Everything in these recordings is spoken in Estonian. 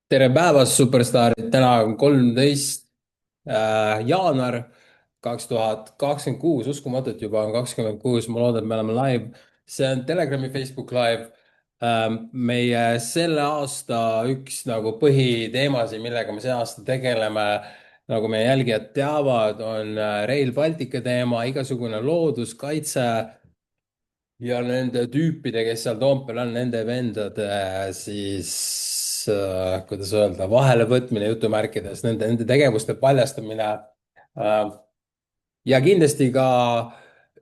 Tere päevast, superstaarid! Täna on 13 jaanuar 2026, uskumatu, et juba on 26, ma loodan, et me oleme live. See on Telegrami Facebook Live. Meie selle aasta üks nagu põhiteemasid, millega me see aasta tegeleme, nagu meie jälgijad teavad, on Rail Baltica teema, igasugune looduskaitse ja nende tüüpide, kes seal Toompeal on, nende vendade siis kuidas öelda, vahelevõtmine jutumärkides, nende tegevuste paljastamine. äh, ja kindlasti ka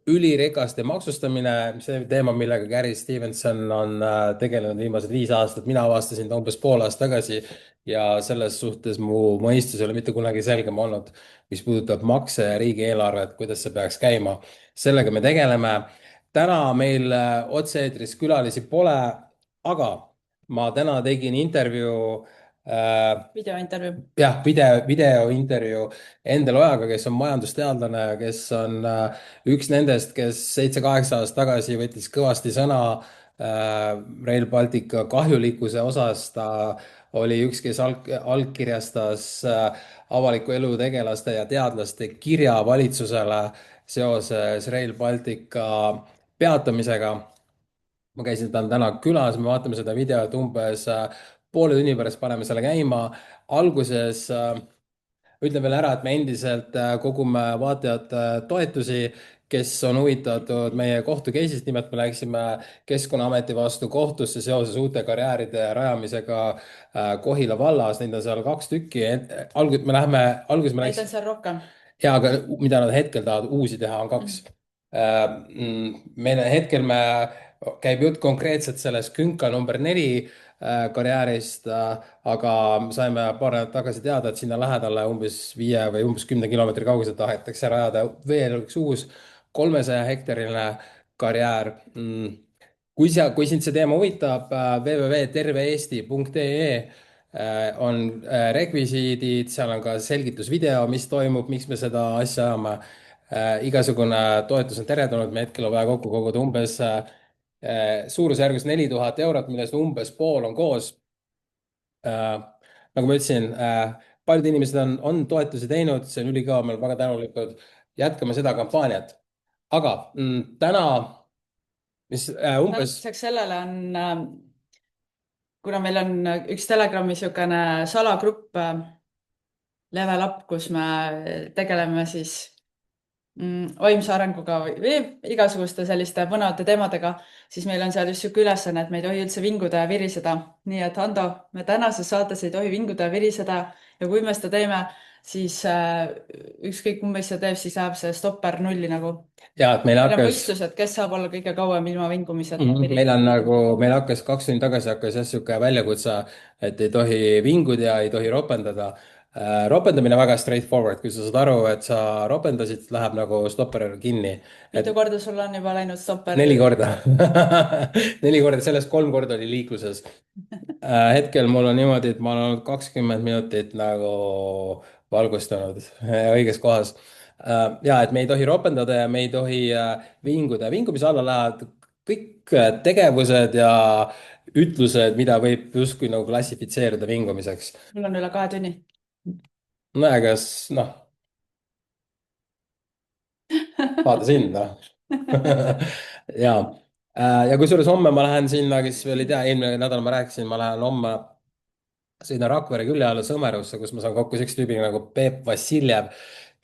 ülirikaste maksustamine, see teema, millega Gary Stevenson on tegelenud viimased 5 aastat. Mina avastasin ta umbes pool aastat tagasi ja selles suhtes mu mõistus ei ole mitte kunagi selgem olnud, mis puudutab makse ja riigieelarvet, kuidas see peaks käima. Sellega me tegeleme. Täna meil otse-eetris külalisi pole, aga ma täna tegin intervjuu Videointervjuu. jah, videointervjuu Endel Ojaga, kes on majandusteadlane, kes on üks nendest, kes 7-8 aastat tagasi võttis kõvasti sõna Rail Baltica kahjulikkuse osas. ta oli üks, kes allkirjastas avaliku elu tegelaste ja teadlaste kirja valitsusele seoses Rail Baltica peatamisega. Ma käisin tal täna külas, me vaatame seda videot umbes poole tunni pärast, paneme selle käima. Alguses ütlen veel ära, et me endiselt kogume vaatajate toetusi, kes on huvitatud meie kohtu case'ist. Nimelt me läksime Keskkonnaameti vastu kohtusse seoses uute karjääride rajamisega Kohila vallas. Neid on seal 2 tükki. Alguses me Neid on läksime, seal rohkem. ja aga mida nad hetkel tahavad uusi teha, on 2. Meil hetkel käib jutt konkreetselt sellest künka number 4 karjäärist, aga saime paar nädalat tagasi teada, et sinna lähedale umbes 5 või umbes 10 kilomeetri kauguselt tahetakse rajada veel üks uus 300-hektariline karjäär. Kui sind see teema huvitab, www.terveeesti.ee on rekvisiidid, seal on ka selgitusvideo, mis toimub, miks me seda asja ajame. Igasugune toetus on teretulnud, me hetkel on vaja kokku koguda umbes suurusjärgus 4000 eurot, millest umbes pool on koos. Nagu ma ütlesin, paljud inimesed on toetusi teinud, see on ülikõva, me oleme väga tänulikud. Jätkame seda kampaaniat. Aga täna, mis umbes Lisaks sellele on, kuna meil on üks Telegrami niisugune salagrupp Level Up, kus me tegeleme siis vaimse arenguga või igasuguste selliste põnevate teemadega, siis meil on seal just niisugune ülesanne, et me ei tohi üldse vinguda ja viriseda. Nii et Ando, me tänases saates ei tohi vinguda ja viriseda ja kui me seda teeme, siis ükskõik kumb meist seda teeb, siis läheb see stopper nulli nagu. ja, et meil Meil on hakkas võistlus, et kes saab olla kõige kauem ilma vingumiseta meil on nagu, meil hakkas 2 tundi tagasi hakkas jah sihuke väljakutse, et ei tohi vinguda ja ei tohi ropendada. Ropendamine väga straightforward, kui sa saad aru, et sa ropendasid, läheb nagu stopper kinni. mitu Et korda sul on juba läinud stopper? 4 korda 4 korda, sellest 3 korda oli liikluses. Hetkel mul on niimoodi, et ma olen olnud 20 minutit nagu valgustanud õiges kohas. Ja et me ei tohi ropendada ja me ei tohi vinguda. Vingumise alla lähevad kõik tegevused ja ütlused, mida võib justkui nagu klassifitseerida vingumiseks. mul on üle 2 tunni. no ja kas noh, vaata sind noh. ja, ja kusjuures homme ma lähen sinna, kes veel ei tea, eelmine nädal ma rääkisin, ma lähen homme sõidan Rakvere külje alla Sõmerusse, kus ma saan kokku sellise tüübiga nagu Peep Vassiljev,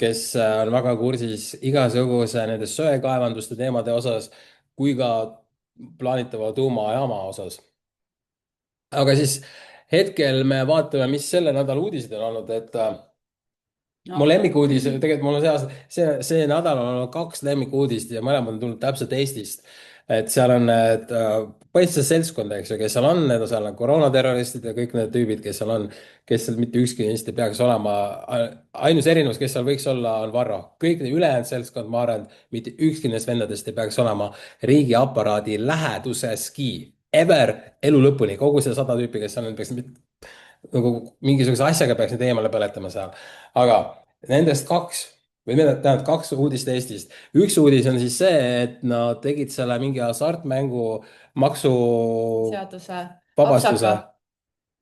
kes on väga kursis igasuguse nende söekaevanduste teemade osas kui ka plaanitava tuumajaama osas. Aga siis hetkel me vaatame, mis selle nädala uudised on olnud, et mu lemmikuudis, tegelikult mul on see nädal on olnud 2 lemmikuudist ja mõlemad on tulnud täpselt Eestist. Et seal on need põhiliselt seltskond, eks ju, kes seal on, need on seal on koroonaterroristid ja kõik need tüübid, kes seal on, kes seal mitte ükski neist ei peaks olema. ainus erinevus, kes seal võiks olla, on Varro. kõik ülejäänud seltskond, ma arvan, mitte ükski nendest vendadest ei peaks olema riigiaparaadi läheduseski. Ever, elu lõpuni, kogu see 100 tüüpi, kes seal on, peaks nagu mingisuguse asjaga peaks need eemale põletama seal. aga nendest 2 või tähendab 2 uudist Eestist. Üks uudis on siis see, et nad tegid selle mingi hasartmängu maksu seaduse vabastuse. apsaka.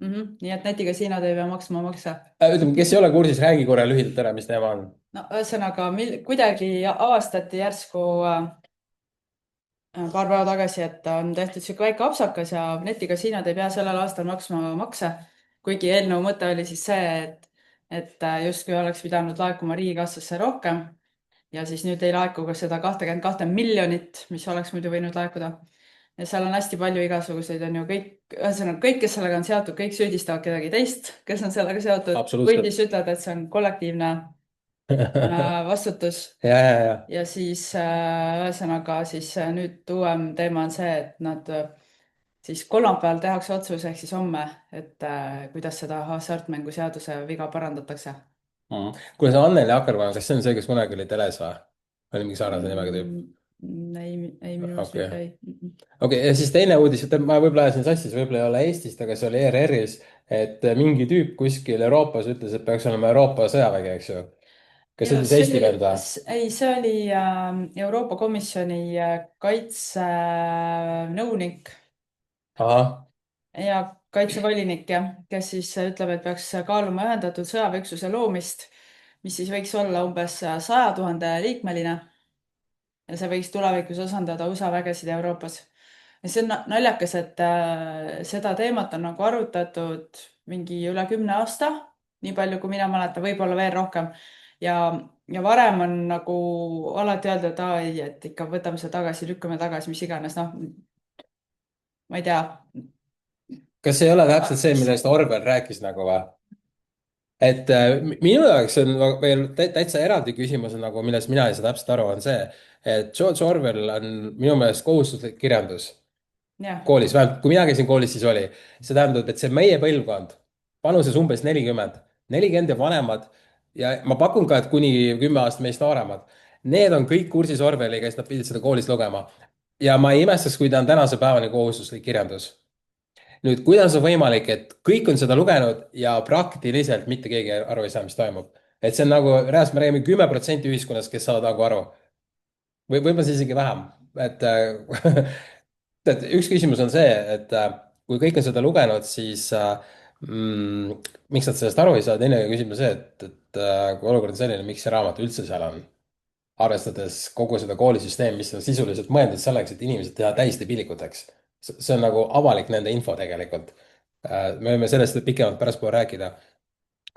Nii et netikasiinod ei pea maksma makse. Ütleme, kes ei ole kursis, räägi korra lühidalt ära, mis teema on. no ühesõnaga, kuidagi avastati järsku paar päeva tagasi, et on tehtud sihuke väike apsakas ja netikasiinod ei pea sellel aastal maksma makse. kuigi eelnõu mõte oli siis see, et justkui oleks pidanud laekuma riigikassasse rohkem ja siis nüüd ei laeku ka seda 22 miljonit, mis oleks muidu võinud laekuda. ja seal on hästi palju igasuguseid, on ju kõik, ühesõnaga kõik, kes sellega on seotud, kõik süüdistavad kedagi teist, kes on sellega seotud. Absoluutselt. puldis ütlevad, et see on kollektiivne vastutus. ja. ja siis ühesõnaga siis nüüd uuem teema on see, et nad siis kolmapäeval tehakse otsus ehk siis homme, et kuidas seda hasartmänguseaduse viga parandatakse. kuule, see Anneli Akkermann, kas see on see, kes kunagi oli teles või? oli mingi sarnase nimega tüüp? ei, minu arust okei mitte ei. okei, ja siis teine uudis, ma võib-olla ajasin sassi, see võib-olla ei ole Eestist, aga see oli ERR-is, et mingi tüüp kuskil Euroopas ütles, et peaks olema Euroopa sõjavägi, eks ju. kas see ja ütles see Eesti oli, vend või? ei, see oli Euroopa Komisjoni kaitsenõunik ahah, ja kaitsevolinik, jah, kes siis ütleb, et peaks kaaluma ühendatud sõjaväeüksuse loomist, mis siis võiks olla umbes 100 000 liikmeline ja see võiks tulevikus asendada USA vägesid Euroopas. ja see on naljakas, et seda teemat on nagu arutatud mingi üle 10 aasta, nii palju kui mina mäletan, võib-olla veel rohkem. ja, ja varem on nagu alati öeldud, et aa ei, et ikka võtame selle tagasi, lükkame tagasi, mis iganes, noh, ma ei tea. kas see ei ole täpselt see, millest Orwell rääkis nagu või? et minu jaoks on veel täitsa eraldi küsimus on nagu, millest mina ei saa täpselt aru, on see, et George Orwell on minu meelest kohustuslik kirjandus jah, koolis, vähemalt kui mina käisin koolis, siis oli. see tähendab, et see meie põlvkond, vanuses umbes 40 ja vanemad ja ma pakun ka, et kuni 10 aastat meist nooremad, need on kõik kursis Orwelliga, sest nad pidid seda koolis lugema. ja ma ei imestaks, kui ta on tänase päevani kohustuslik kirjandus. nüüd, kuidas on võimalik, et kõik on seda lugenud ja praktiliselt mitte keegi aru ei saa, mis toimub? et see on nagu, reaalselt me räägime 10% ühiskonnast, kes saavad nagu aru. Võib-olla siis isegi vähem, et et üks küsimus on see, et kui kõik on seda lugenud, siis miks nad sellest aru ei saa, teine küsimus on see, et kui olukord on selline, miks see raamat üldse seal on? arvestades kogu seda koolisüsteemi, mis on sisuliselt mõeldud selleks, et inimesed teha täisdebiilikuteks. see on nagu avalik nende info tegelikult. me võime sellest pikemalt pärastpoole rääkida.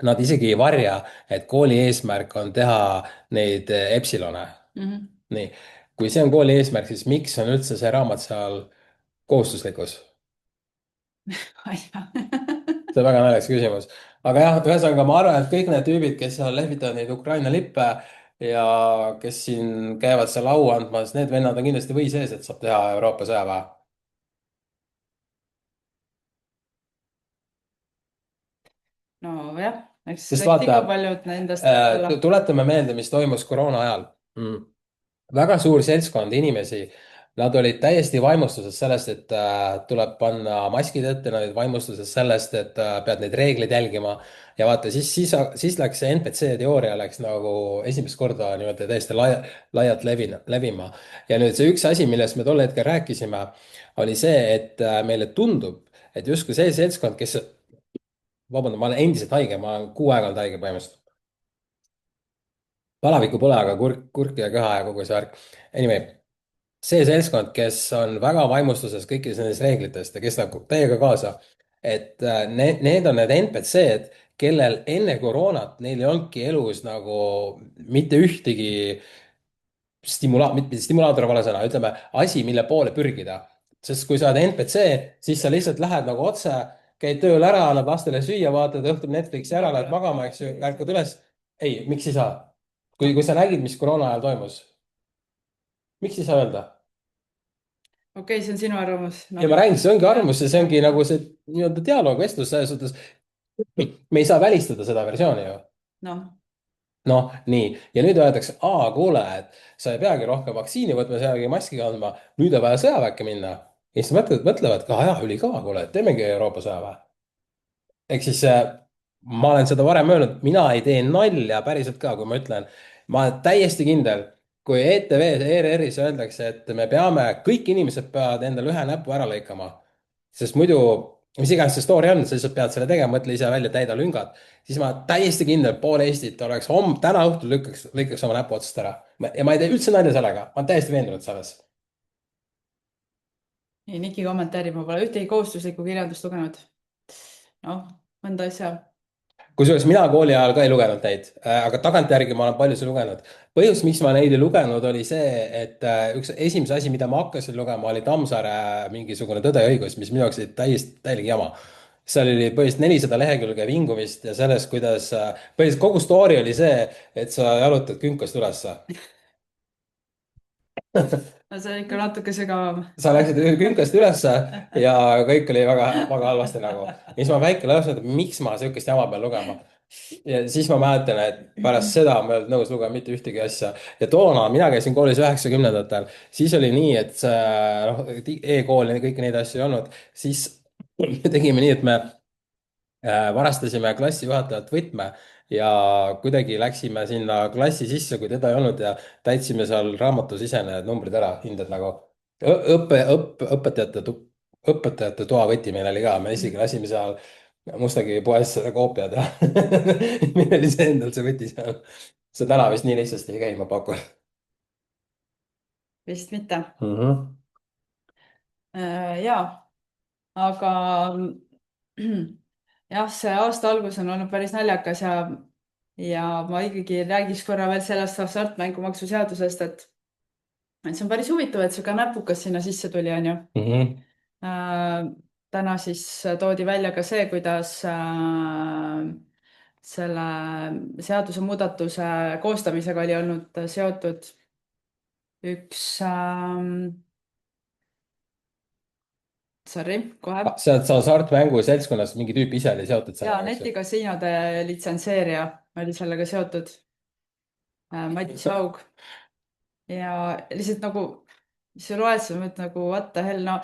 Nad isegi ei varja, et kooli eesmärk on teha neid epsilone. nii, kui see on kooli eesmärk, siis miks on üldse see raamat seal kohustuslikus? ma ei tea. see on väga naljakas küsimus. aga jah, ühesõnaga ma arvan, et kõik need tüübid, kes seal lehvitavad neid Ukraina lippe ja kes siin käivad seal au andmas, need vennad on kindlasti või sees, et saab teha Euroopa sõjaväe. nojah, eks sest ikka vaata, paljud nendest olla. tuletame meelde, mis toimus koroona ajal väga suur seltskond inimesi, nad olid täiesti vaimustuses sellest, et tuleb panna maskid ette, nad olid vaimustuses sellest, et pead neid reegleid jälgima. ja vaata, siis läks see NPC teooria läks nagu esimest korda niimoodi täiesti laialt levima. ja nüüd see üks asi, millest me tol hetkel rääkisime, oli see, et meile tundub, et justkui see seltskond, kes, vabandust, ma olen endiselt haige, ma olen 6 aega olnud haige põhimõtteliselt. palavikku pole, aga kurk ja köha ja kogu see värk. Anyway, see seltskond, kes on väga vaimustuses kõikidest nendest reeglitest ja kes läheb täiega kaasa, et need on need NPC-d, kellel enne koroonat neil ei olnudki elus nagu mitte ühtegi mitte stimulaator on vale sõna, ütleme asi, mille poole pürgida. sest kui sa oled NPC, siis sa lihtsalt lähed nagu otse, käid tööl ära, annad lastele süüa, vaatad õhtul Netflixi ära, lähed magama, eks ju, ärkad üles. ei, miks ei saa? kui sa nägid, mis koroona ajal toimus, miks ei saa öelda? okei, see on sinu arvamus no.. ja ma räägin, see ongi arvamus ja see ongi nagu see nii-öelda dialoog, vestlus selles suhtes. me ei saa välistada seda versiooni ju. noh, noh, nii, ja nüüd öeldakse, kuule, et sa ei peagi rohkem vaktsiini võtma, sa ei peagi maski kandma, nüüd on vaja sõjaväkke minna. ja siis mõtlevad ka, jah, ülikõva, kuule, teemegi Euroopa sõjaväe. ehk siis ma olen seda varem öelnud, mina ei tee nalja päriselt ka, kui ma ütlen, ma olen täiesti kindel, kui ETV-s, ERR-is öeldakse, et me peame, kõik inimesed peavad endale ühe näpu ära lõikama, sest muidu mis iganes see story on, sa lihtsalt pead selle tegema, mõtle ise välja, täida lüngad. Siis ma täiesti kindel, pool Eestit oleks täna õhtul lõikaks oma näpu otsast ära. Ja ma ei tee üldse nalja sellega, ma olen täiesti veendunud selles. nii, Niki kommenteerib, ma pole ühtegi kohustuslikku kirjandust lugenud. noh, mõnda asja. Kusjuures mina kooli ajal ka ei lugenud neid, aga tagantjärgi ma olen paljusid lugenud. Põhjus, miks ma neid ei lugenud, oli see, et üks esimese asi, mida ma hakkasin lugema, oli Tammsaare mingisugune Tõde ja õigus, mis minu jaoks oli täielik jama. seal oli põhimõtteliselt 400 lehekülge vingumist ja sellest, kuidas põhimõtteliselt kogu story oli see, et sa jalutad künkast ülesse. no see on ikka natuke sügavam. Sa läksid künkast ülesse ja kõik oli väga, väga halvasti nagu. ja siis ma väike laps mõtlesin, et miks ma sihukest jama pean lugema. ja siis ma mäletan, et pärast seda ma ei olnud nõus lugema mitte ühtegi asja. ja toona mina käisin koolis 90-ndatel, siis oli nii, et noh, e-kooli ja kõiki neid asju ei olnud, siis me tegime nii, et me varastasime klassijuhatajalt võtme ja kuidagi läksime sinna klassi sisse, kui teda ei olnud ja täitsime seal raamatus ise need numbrid ära, hinded nagu. Õpetajate toa võti meil oli ka, me isegi lasime seal Mustakivi poes seda koopiad ja meil oli see endal see võti seal. see täna vist nii lihtsasti ei käi, ma pakun. vist mitte. -hmm. jaa, aga jah, see aasta algus on olnud päris naljakas ja ma ikkagi räägiks korra veel sellest hasartmängumaksu seadusest, et see on päris huvitav, et sihuke näpukas sinna sisse tuli, on ju. täna siis toodi välja ka see, kuidas selle seadusemuudatuse koostamisega oli olnud seotud üks sorry, kohe. sa oled hasartmängu seltskonnas, mingi tüüp ise oli seotud ja netikasiinode litsenseerija oli sellega seotud. Madis Haug. ja lihtsalt nagu, sa loed seda, mõtled nagu what the hell, no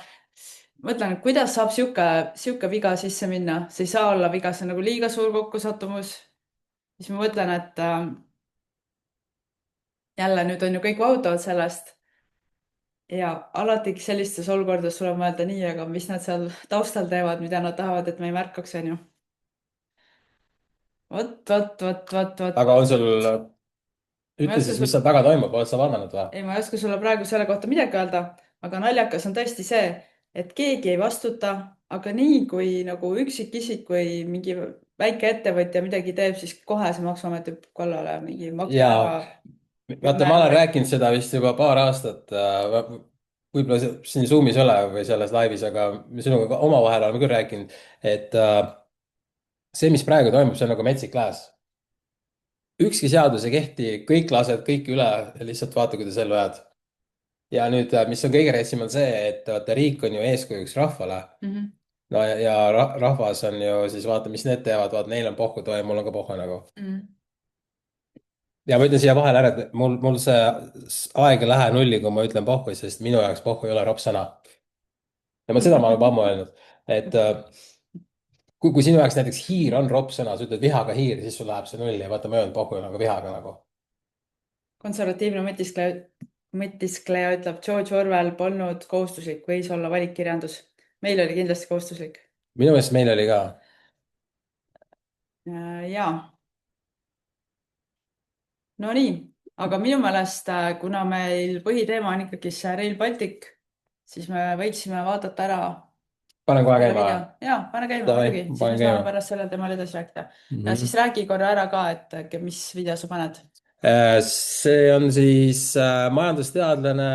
mõtlen, et kuidas saab sihuke viga sisse minna, see ei saa olla viga, see on nagu liiga suur kokkusattumus. siis ma mõtlen, et jälle nüüd on ju kõik vahutavad sellest. ja alati sellistes olukordades tuleb mõelda nii, aga mis nad seal taustal teevad, mida nad tahavad, et me ei märkaks, on ju. vot. aga on sul, ütle siis, mis seal taga toimub, oled sa vaadanud või? ei, ma ei oska sulle praegu selle kohta midagi öelda, aga naljakas on tõesti see, et keegi ei vastuta, aga nii kui nagu üksikisik või mingi väike ettevõtja midagi teeb, siis kohe see maksuamet hüppab kallale mingi maksuajaga. vaata, ma olen rääkinud seda vist juba paar aastat, võib-olla siin Zoomis ei ole või selles laivis, aga sinuga omavahel oleme küll rääkinud, et see, mis praegu toimub, see on nagu metsik lääs. ükski seadus ei kehti, kõik lased kõiki üle ja lihtsalt vaata, kuidas ellu jääd. ja nüüd, mis on kõige retsim, on see, et vaata, riik on ju eeskujuks rahvale. no ja rahvas on ju siis vaata, mis need teevad, vaata, neil on pohhu toime, mul on ka pohhu nagu. ja ma ütlen siia vahele ära, et mul see aeg ei lähe nulli, kui ma ütlen pohhu, sest minu jaoks pohhu ei ole ropp sõna. ja seda ma olen juba ammu öelnud, et kui sinu jaoks näiteks hiir on ropp sõna, sa ütled vihaga hiir, siis sul läheb see nulli ja vaata, ma ei öelnud pohhu nagu vihaga nagu. konservatiivne mõtiskleja ütleb, George Orwell polnud kohustuslik, võis olla valikkirjandus. meil oli kindlasti kohustuslik. minu meelest meil oli ka. jaa. no nii, aga minu meelest, kuna meil põhiteema on ikkagi see Rail Baltic, siis me võiksime vaadata ära. panen kohe käima. jaa, pane käima muidugi, siis me saame pärast sellel teemal edasi rääkida. ja siis räägi korra ära ka, et mis video sa paned. see on siis majandusteadlane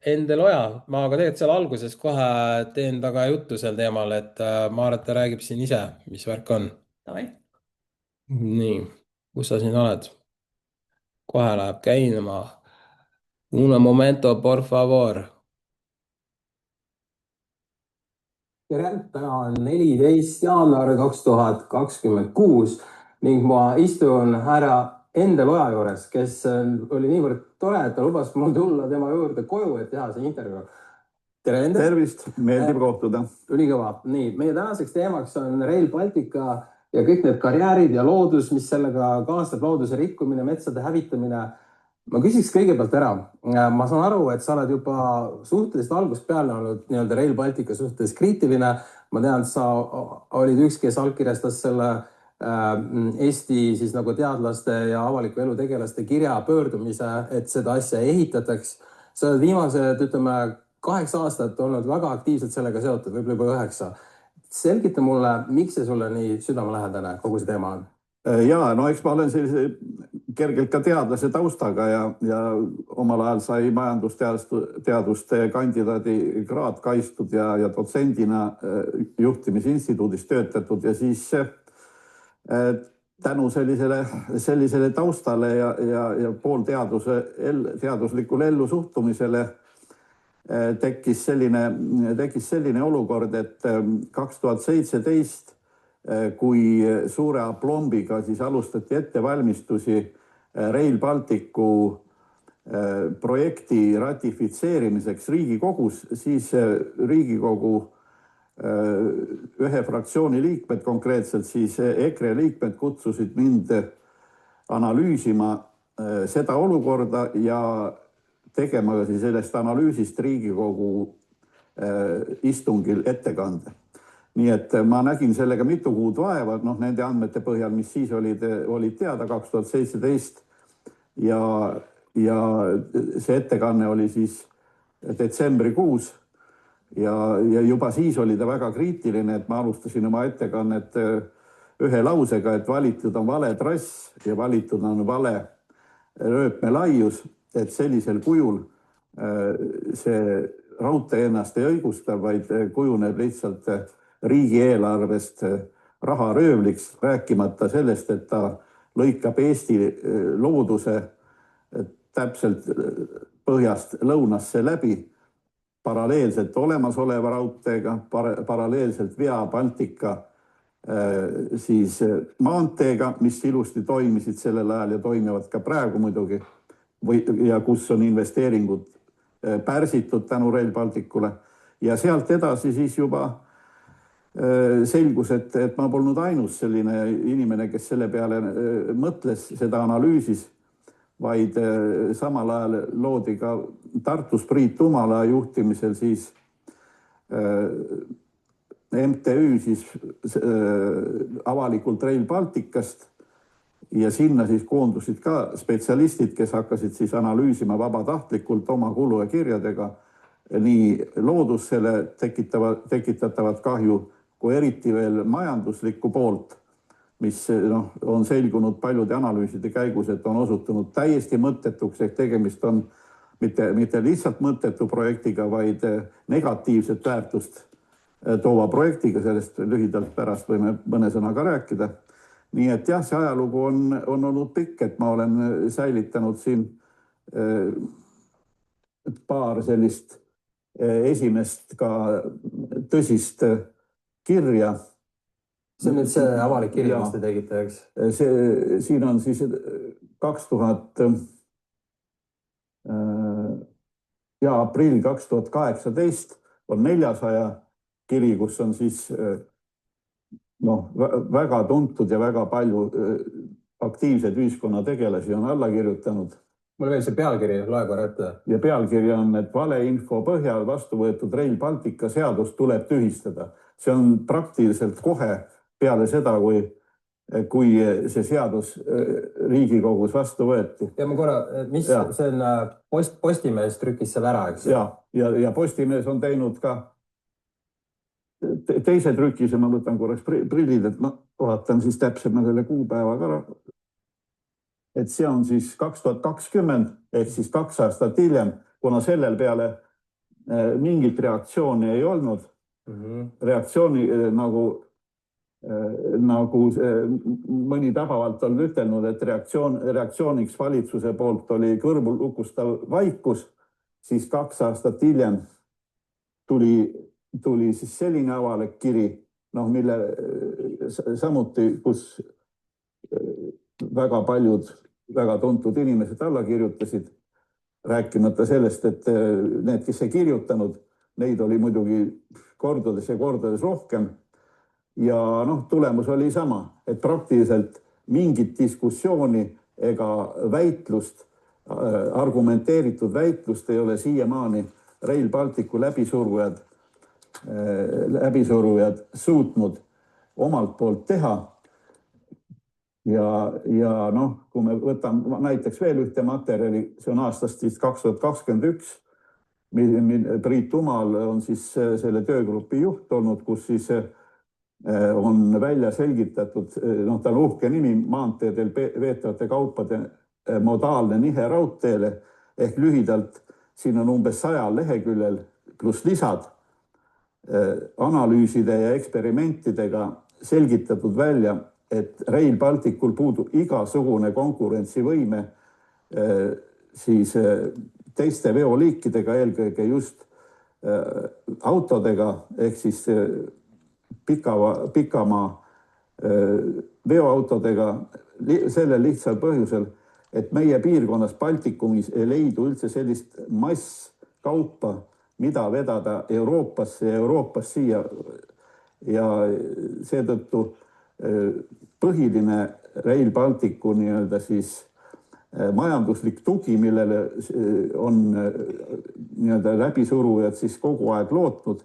Endel Oja. ma ka tegelikult seal alguses kohe teen taga juttu sel teemal, et ma arvan, et ta räägib siin ise, mis värk on. nii, kus sa siin oled? kohe läheb käima. Un momento, por favor. tere, täna on 14. jaanuar 2026 ning ma istun härra Endel Oja juures, kes oli niivõrd tore, et ta lubas mul tulla tema juurde koju, et teha see intervjuu. tere, Endel. Tervist, meeldib kohtuda. Ülikõva. nii, meie tänaseks teemaks on Rail Baltica ja kõik need karjäärid ja loodus, mis sellega kaasneb, looduse rikkumine, metsade hävitamine. ma küsiks kõigepealt ära. ma saan aru, et sa oled juba suhteliselt algusest peale olnud nii-öelda Rail Baltica suhtes kriitiline, ma tean, et sa olid üks, kes allkirjastas selle Eesti siis nagu teadlaste ja avaliku elu tegelaste kirja pöördumise, et seda asja ehitataks. Sa oled viimased, ütleme, 8 aastat olnud väga aktiivselt sellega seotud, võib-olla juba 9. Selgita mulle, miks see sulle nii südamelähedane kogu see teema on? Ja no eks ma olen sellise kergelt ka teadlase taustaga ja omal ajal sai majandusteaduste kandidaadi kraad kaitstud ja dotsendina juhtimisinstituudis töötatud ja siis tänu sellisele taustale ja poolteaduslikule ellu suhtumisele tekkis selline olukord, et 2017 kui suure aplombiga siis alustati ettevalmistusi Rail Balticu projekti ratifitseerimiseks Riigikogus, siis Riigikogu ühe fraktsiooni liikmed, konkreetselt siis EKRE liikmed kutsusid mind analüüsima seda olukorda ja tegema siis sellest analüüsist Riigikogu istungil ettekande. Nii et ma nägin sellega mitu kuud vaeva, nende andmete põhjal, mis siis olid teada 2017 ja see ettekanne oli siis detsembrikuus ja juba siis oli ta väga kriitiline, et ma alustasin oma ettekannet ühe lausega, et valitud on vale trass ja valitud on vale rööpmelaius, et sellisel kujul see raudtee ennast ei õigusta, vaid kujuneb lihtsalt riigieelarvest raharöövliks, rääkimata sellest, et ta lõikab Eesti looduse täpselt põhjast lõunasse läbi paralleelselt olemasoleva raudteega, paralleelselt Via Baltica siis maanteega, mis ilusti toimisid sellel ajal ja toimivad ka praegu muidugi, ja kus on investeeringud pärsitud tänu Rail Balticule. Ja sealt edasi siis juba selgus, et ma polnud ainus selline inimene, kes selle peale mõtles, seda analüüsis, vaid samal ajal loodi ka Tartus Priit Umala juhtimisel siis MTÜ siis avalikult Rail Balticast ja sinna siis koondusid ka spetsialistid, kes hakkasid siis analüüsima vabatahtlikult oma kulu ja kirjadega nii loodusele tekitatavat kahju, kui eriti veel majanduslikku poolt, mis on selgunud paljude analüüside käigus, et on osutunud täiesti mõttetuks, ehk tegemist on mitte lihtsalt mõttetu projektiga, vaid negatiivset väärtust toova projektiga, sellest lühidalt pärast võime mõne sõnaga rääkida. Nii et jah, see ajalugu on olnud pikk, et ma olen säilitanud siin paar sellist esimest ka tõsist kirja. See on nüüd see avalik kiri, mis te tegite, eks? Siin on siis aprill 2018 on 400 kiri, kus on siis väga tuntud ja väga palju aktiivseid ühiskonnategelasi on alla kirjutanud. Mul veel see pealkiri, loe korra ette. Ja pealkiri on, et valeinfo põhjal vastu võetud Rail Baltica seadus tuleb tühistada. See on praktiliselt kohe peale seda, kui see seadus Riigikogus vastu võeti. Ja ma korra, mis see on, Postimees trükkis selle ära, eks? Ja Postimees on teinud ka teise trükise, ma võtan korraks prillid, et ma vaatan siis täpselt selle kuupäeva ka. Et see on siis 2020, ehk siis 2 aastat hiljem, kuna sellel peale mingit reaktsiooni ei olnud. Reaktsiooni nagu mõni tabavalt on ütelnud, et reaktsiooniks valitsuse poolt oli kõrvulukustav vaikus, siis 2 aastat hiljem tuli siis selline avalik kiri, mille samuti, kus väga paljud väga tuntud inimesed alla kirjutasid, rääkimata sellest, et need, kes ei kirjutanud, neid oli muidugi kordades ja kordades rohkem. Ja tulemus oli sama, et praktiliselt mingit diskussiooni ega väitlust, argumenteeritud väitlust ei ole siiamaani Rail Balticu läbisurujad läbisurujad suutnud omalt poolt teha. Ja noh, kui me võtame näiteks veel ühte materjali, see on aastast siis 2021, Priit Tumal on siis selle töögrupi juht olnud, kus siis on välja selgitatud, noh, tal uhke nimi, maanteedel veetavate kaupade modaalne nihe raudteele, ehk lühidalt siin on umbes 100 leheküljel pluss lisad analüüside ja eksperimentidega selgitatud välja, et Rail Balticul puudub igasugune konkurentsivõime siis teiste veoliikidega, eelkõige just autodega, ehk siis pikamaa veoautodega sellel lihtsal põhjusel, et meie piirkonnas Baltikumis ei leidu üldse sellist masskaupa, mida vedada Euroopasse ja Euroopast siia. Ja seetõttu põhiline Rail Balticu nii-öelda siis majanduslik tugi, millele on nii-öelda läbisurujad siis kogu aeg lootnud.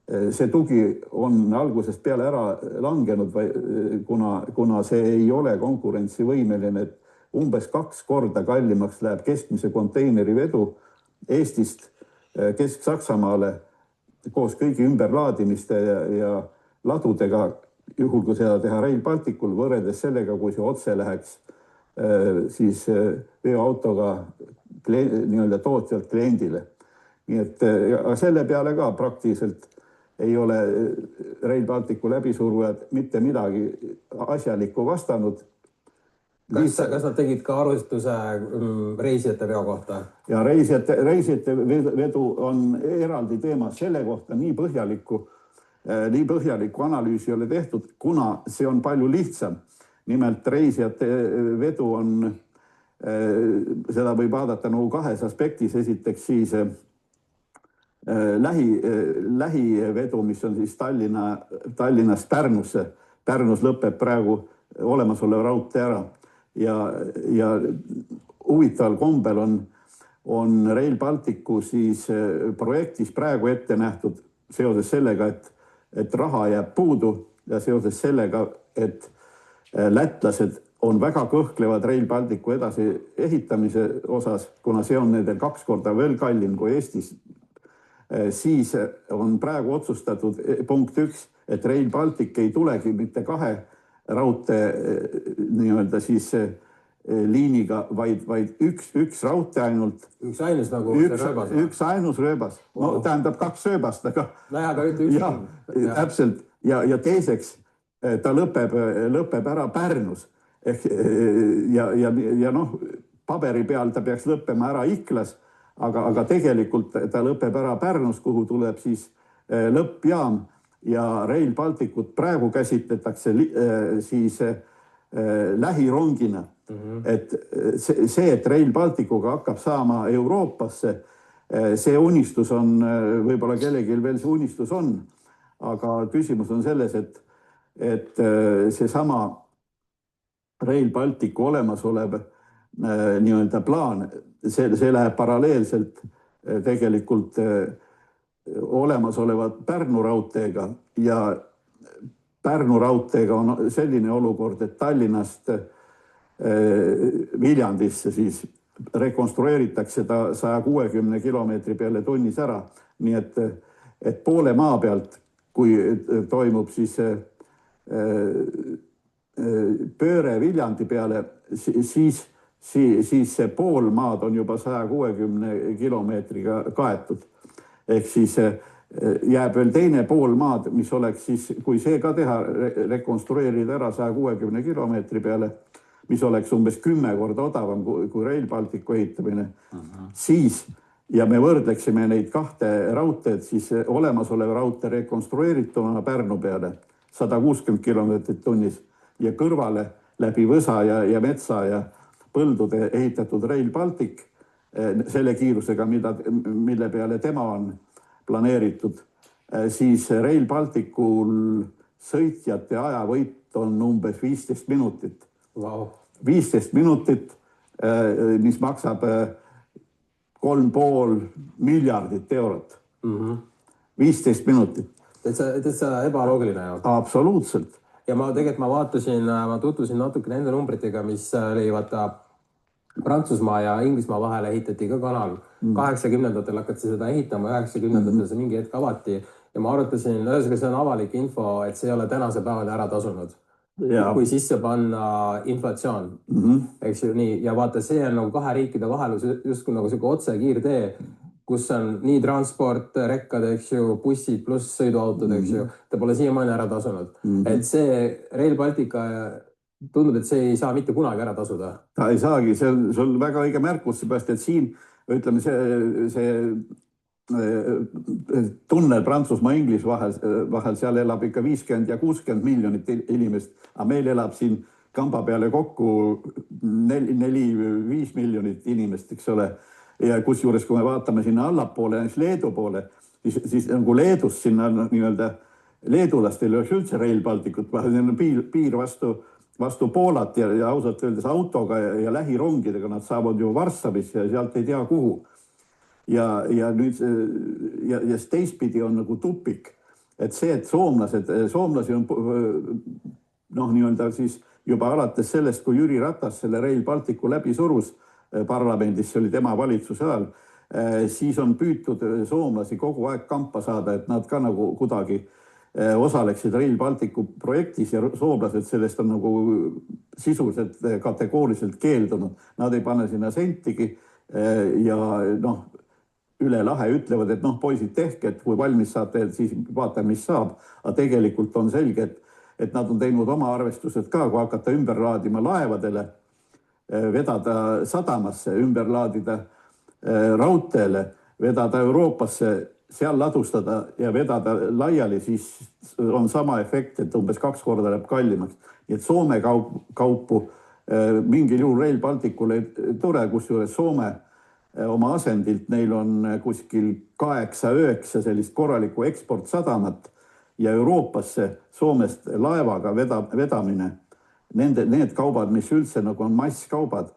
See tugi on algusest peale ära langenud, kuna see ei ole konkurentsivõimeline, et umbes 2 korda kallimaks läheb keskmise konteinerivedu Eestist Kesk-Saksamaale koos kõigi ümberlaadimiste ja ladudega, juhul kui seda teha Rail Balticul, võrreldes sellega, kui see otse läheks siis veoautoga nii-öelda tootjalt kliendile. Nii et selle peale ka praktiliselt ei ole Rail Balticu läbisurujad mitte midagi asjalikku vastanud. Kas nad tegid ka arvestuse reisijate veo kohta? Ja reisijate vedu on eraldi teema, selle kohta nii põhjalikku analüüsi ei ole tehtud, kuna see on palju lihtsam. Nimelt reisijate vedu on, seda võib vaadata nagu 2 aspektis, esiteks siis lähivedu, mis on siis Tallinnast Pärnusse. Pärnus lõpeb praegu olemasolev raudtee ära ja huvitaval kombel on Rail Balticu siis projektis praegu ette nähtud seoses sellega, et raha jääb puudu ja seoses sellega, et lätlased on väga kõhklevad Rail Balticu edasi ehitamise osas, kuna see on nendel 2 korda veel kallim kui Eestis. Siis on praegu otsustatud punkt 1, et Rail Baltic ei tulegi mitte 2 raudtee nii-öelda siis liiniga, vaid üks raudtee ainult. Üks ainus nagu rööbas? Üks ainus rööbas. No tähendab 2 rööbast, aga... Aga ütle üks. Ja, täpselt. Ja teiseks, ta lõpeb ära Pärnus. Ja noh, paberi peal ta peaks lõppema ära Iklas, aga tegelikult ta lõpeb ära Pärnus, kuhu tuleb siis lõppjaam ja Rail Balticut praegu käsitletakse siis lähirongina. Et see, et Rail Balticuga hakkab saama Euroopasse, see unistus on, võib-olla kellelgi veel see unistus on, aga küsimus on selles, et see sama Rail Balticu olemasolev nii-öelda plaan, see läheb paralleelselt tegelikult olemasolevat Pärnu raudteega ja Pärnu raudteega on selline olukord, et Tallinnast Viljandisse siis rekonstrueeritakse ta 160 kilomeetri peale tunnis ära. Nii et poole maa pealt, kui toimub siis pööre Viljandi peale, siis see pool maad on juba 160 kilomeetriga kaetud. Ehk siis jääb veel teine pool maad, mis oleks siis, kui see ka teha, rekonstrueerida ära 160 kilomeetri peale, mis oleks umbes 10 korda odavam kui Rail Balticu ehitamine, siis, ja me võrdleksime neid 2 raudteed, siis olemasolev raudtee rekonstrueerituna Pärnu peale 160 kilomeetrit tunnis ja kõrvale läbi Võsa ja Metsa ja põldude ehitatud Rail Baltic selle kiirusega, mille peale tema on planeeritud, siis Rail Balticul sõitjate ajavõit on umbes 15 minutit. Wow. 15 minutit, mis maksab 3,5 miljardit eurot. 15 minutit. Täitsa ebaloogiline ju. Absoluutselt. Ja ma vaatasin, ma tutvusin natuke nende numbritega, mis oli vaata Prantsusmaa ja Inglismaa vahel ehitati ka kanal. 80-ndatel hakati seda ehitama, 90-ndatel see mingi hetk avati ja ma arutasin, ühesõnaga see on avalik info, et see ei ole tänase päevani ära tasunud. Kui sisse panna inflatsioon, eks ju nii, ja vaata, see on nagu kahe riikide vahel justkui nagu selline otse kiirtee, kus on nii transport, rekkad, eks ju, bussid pluss sõiduautod, eks ju, ta pole siiamaani ära tasunud. Et see Rail Baltica tundub, et see ei saa mitte kunagi ära tasuda. Ta ei saagi, see on väga õige märkus, seepärast, et siin, ütleme, see tunnel Prantsusmaa-Inglis vahel, seal elab ikka 50 ja 60 miljonit inimest, aga meil elab siin kamba peale kokku 4-5 miljonit inimest, eks ole. Ja kusjuures, kui me vaatame sinna allapoole, Leedu poole, siis nagu Leedus sinna nii-öelda leedulastel ei oleks üldse Rail Balticut, piir vastu Poolat ja ausalt öeldes autoga ja lähirongidega nad saavad ju Varssavisse ja sealt ei tea kuhu. Ja nüüd ja teistpidi on nagu tupik, et see, et soomlasi on nii-öelda siis juba alates sellest, kui Jüri Ratas selle Rail Balticu läbi surus parlamendis, see oli tema valitsuse ajal, siis on püütud soomlasi kogu aeg kampa saada, et nad ka nagu kuidagi osaleksid Rail Balticu projektis ja soomlased sellest on nagu sisuliselt kategooriliselt keeldunud. Nad ei pane sinna sentigi ja üle lahe ütlevad, et poisid tehke, et kui valmis saate, siis vaatame, mis saab. Aga tegelikult on selge, et nad on teinud oma arvestused ka, kui hakata ümber laadima laevadele, vedada sadamasse, ümber laadida raudteele, vedada Euroopasse, seal ladustada ja vedada laiali, siis on sama efekt, et umbes 2 korda läheb kallimaks. Nii et Soome kaupu mingil juhul Rail Balticule ei tule, kusjuures Soome oma asendilt, neil on kuskil 8-9 sellist korralikku eksportsadamat ja Euroopasse Soomest laevaga vedamine. Need kaubad, mis üldse nagu on masskaubad,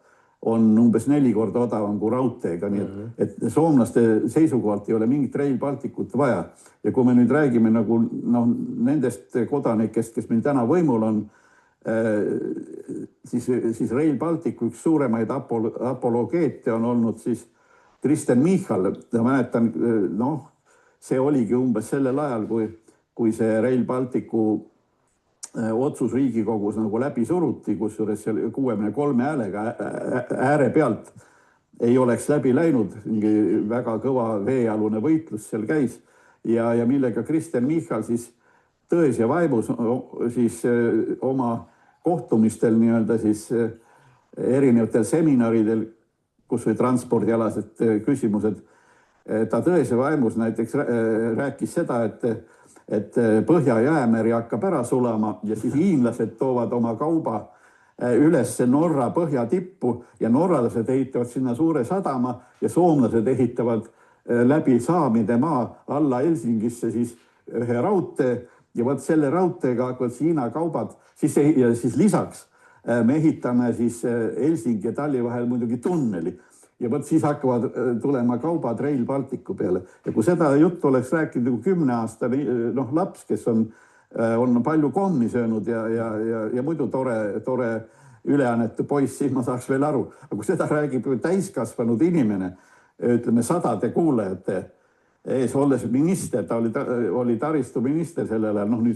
on umbes 4 korda odavam kui raudteega, nii et soomlaste seisukohalt ei ole mingit Rail Balticut vaja. Ja kui me nüüd räägime nagu nendest kodanikest, kes meil täna võimul on, siis Rail Balticu üks suuremaid apologeete on olnud siis Kristen Michal. Ja mäletan, see oligi umbes sellel ajal, kui see Rail Balticu otsus Riigikogus nagu läbi suruti, kusjuures 63 häälega ääre pealt ei oleks läbi läinud, väga kõva veealune võitlus seal käis ja millega Kristen Michal siis tões ja vaimus siis oma kohtumistel nii-öelda siis erinevatel seminaridel, kus või transpordialased küsimused, ta tões ja vaimus näiteks rääkis seda, et Põhja-Jäämeri hakkab ära sulama ja siis hiinlased toovad oma kauba üles Norra põhjatippu ja norralased ehitavad sinna suure sadama ja soomlased ehitavad läbi Saamide maa alla Helsingisse siis ühe raudtee ja võt selle raudteega hakkavad Hiina kaubad ja siis lisaks me ehitame siis Helsingi ja Talli vahel muidugi tunneli. Ja võt siis hakkavad tulema kaubad Rail Balticu peale. Ja kui seda juttu oleks rääkinud 10-aastane laps, kes on palju kommi söönud ja muidu tore üleannetu poiss, siis ma saaks veel aru. Aga kui seda räägib täiskasvanud inimene, ütleme sadade kuulajate ees, olles minister, ta oli taristuminister sellel ajal, nüüd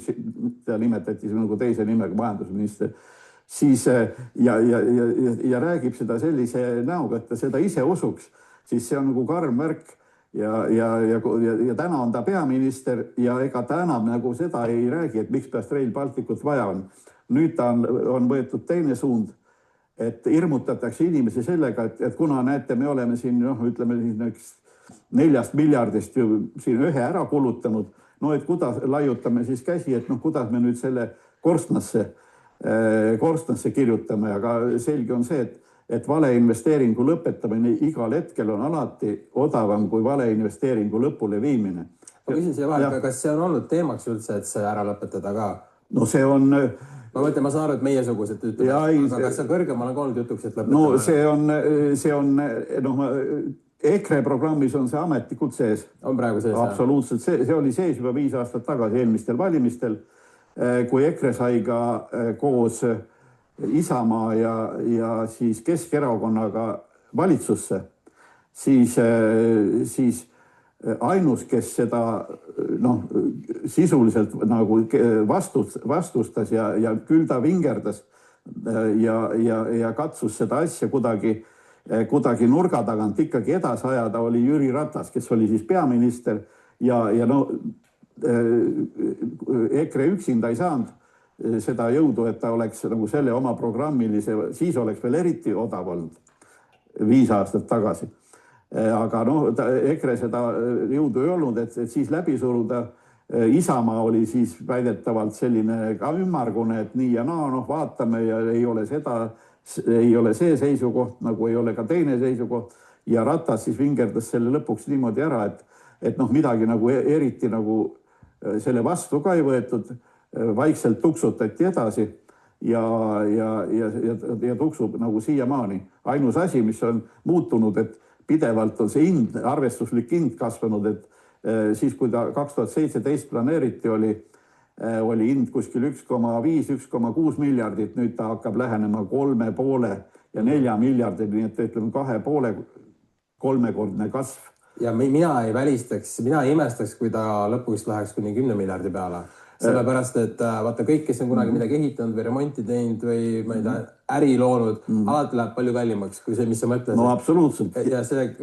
ta nimetati nagu teise nimega majandusminister, siis ja räägib seda sellise näoga, et ta seda ise usuks, siis see on nagu karm värk ja täna on ta peaminister ja ega ta enam nagu seda ei räägi, et miks pärast Rail Balticut vaja on. Nüüd ta on võetud teine suund, et hirmutatakse inimesi sellega, et kuna näete, me oleme siin, ütleme 4 miljardist ju siin ühe ära kulutanud, et kuidas laiutame siis käsi, et kuidas me nüüd selle korstnasse kirjutame, aga selge on see, et valeinvesteeringu lõpetamine igal hetkel on alati odavam kui valeinvesteeringu lõpule viimine. Ma küsin siia vahel, kas see on olnud teemaks üldse, et see ära lõpetada ka? No see on... Ma mõtlen, ma saan aru, et meiesugused ütleme, aga kas see kõrgemal on olnud jutuks, et lõpetada? No see on EKRE programmis on see ametlikult sees. On praegu sees? Absoluutselt. See oli sees juba 5 aastat tagasi eelmistel valimistel, kui EKRE sai ka koos Isamaa ja siis Keskerakonnaga valitsusse, siis ainus, kes seda sisuliselt nagu vastustas ja küll ta vingerdas ja katsus seda asja kuidagi nurga tagant ikkagi edasi ajada, oli Jüri Ratas, kes oli siis peaminister ja EKRE üksinda ei saanud seda jõudu, et ta oleks nagu selle oma programmilise, siis oleks veel eriti odav olnud 5 aastat tagasi. Aga EKRE seda jõudu ei olnud, et siis läbi suruda. Isamaa oli siis väidetavalt selline ka ümmargune, et nii ja vaatame ja ei ole see seisukoht, nagu ei ole ka teine seisukoht. Ja Ratas siis vingerdas selle lõpuks niimoodi ära, et midagi nagu eriti nagu selle vastu ka ei võetud, vaikselt tuksutati edasi ja tuksub nagu siiamaani. Ainus asi, mis on muutunud, et pidevalt on see arvestuslik hind kasvanud, et siis kui ta 2017 planeeriti, oli hind kuskil 1,5–1,6 miljardit, nüüd ta hakkab lähenema 3,5 ja 4 miljardit, nii et ütleme 2,5–3-kordne kasv. Ja mina ei imestaks, kui ta lõpuks läheks kuni 10 miljardi peale. Sellepärast, et vaata kõik, kes on kunagi midagi ehitanud või remonti teinud või ma ei tea, äri loonud, alati läheb palju kallimaks kui see, mis sa mõtlesid. No absoluutselt. Ja see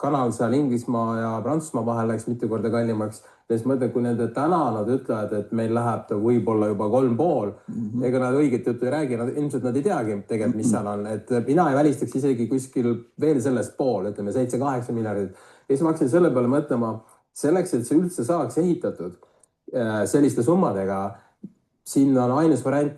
kanal seal Inglismaa ja Prantsusmaa vahel läks mitu korda kallimaks. Ja siis mõtlen, kui nad ütlevad, et meil läheb ta võib-olla juba 3,5, ega nad õiget juttu ei räägi, ilmselt nad ei teagi tegelikult, mis seal on. Et mina ei välistaks isegi kuskil veel sellest pool, ütleme 7–8 miljardit. Ja siis ma hakkasin selle peale mõtlema, selleks, et see üldse saaks ehitatud selliste summadega, siin on ainus variant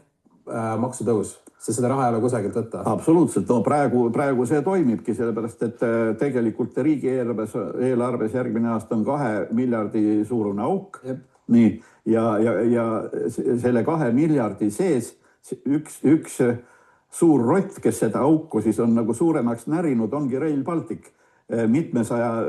maksutõus, sest seda raha ei ole kusagilt võtta. Absoluutselt. Praegu see toimibki, sellepärast, et tegelikult riigieelarves järgmine aasta on 2 miljardi suurune auk. Nii, ja selle 2 miljardi sees üks suur rott, kes seda auku siis on nagu suuremaks närinud, ongi Rail Baltic. Mitmesaja,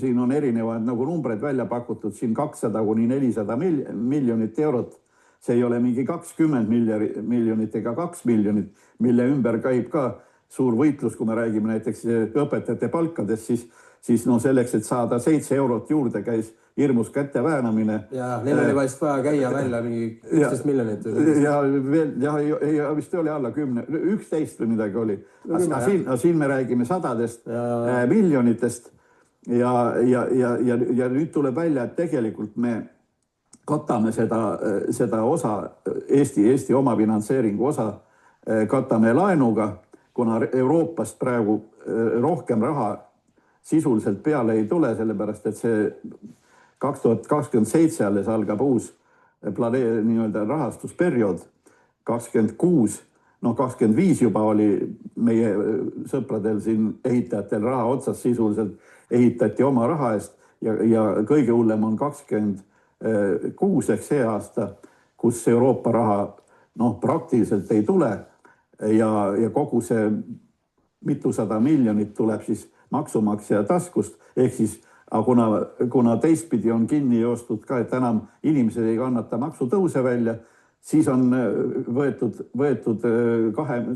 siin on erinevad nagu numbreid välja pakutud, siin 200–400 miljonit eurot. See ei ole mingi 20 miljonit ega 2 miljonit, mille ümber käib ka suur võitlus, kui me räägime näiteks õpetajate palkadest, siis selleks, et saada 7 eurot juurde, käis hirmus kätte väänamine. Ja neil oli vast vaja käia välja mingi 11 miljonit. Ja vist oli alla 10, 11 või midagi oli. Aga siin me räägime sadadest miljonitest ja nüüd tuleb välja, et tegelikult me katame seda osa, Eesti oma finantseeringu osa, katame laenuga, kuna Euroopast praegu rohkem raha sisuliselt peale ei tule, sellepärast, et see 2027 alles algab uus rahastusperiood, 26, 25 juba oli meie sõpradel siin ehitajatel raha otsas, sisuliselt ehitati oma raha eest ja kõige hullem on 26 ehk see aasta, kus Euroopa raha praktiliselt ei tule ja kogu see mitusada miljonit tuleb siis maksumaksja taskust, ehk siis kuna teistpidi on kinni joostud ka, et enam inimesed ei kannata maksutõuse välja, siis on võetud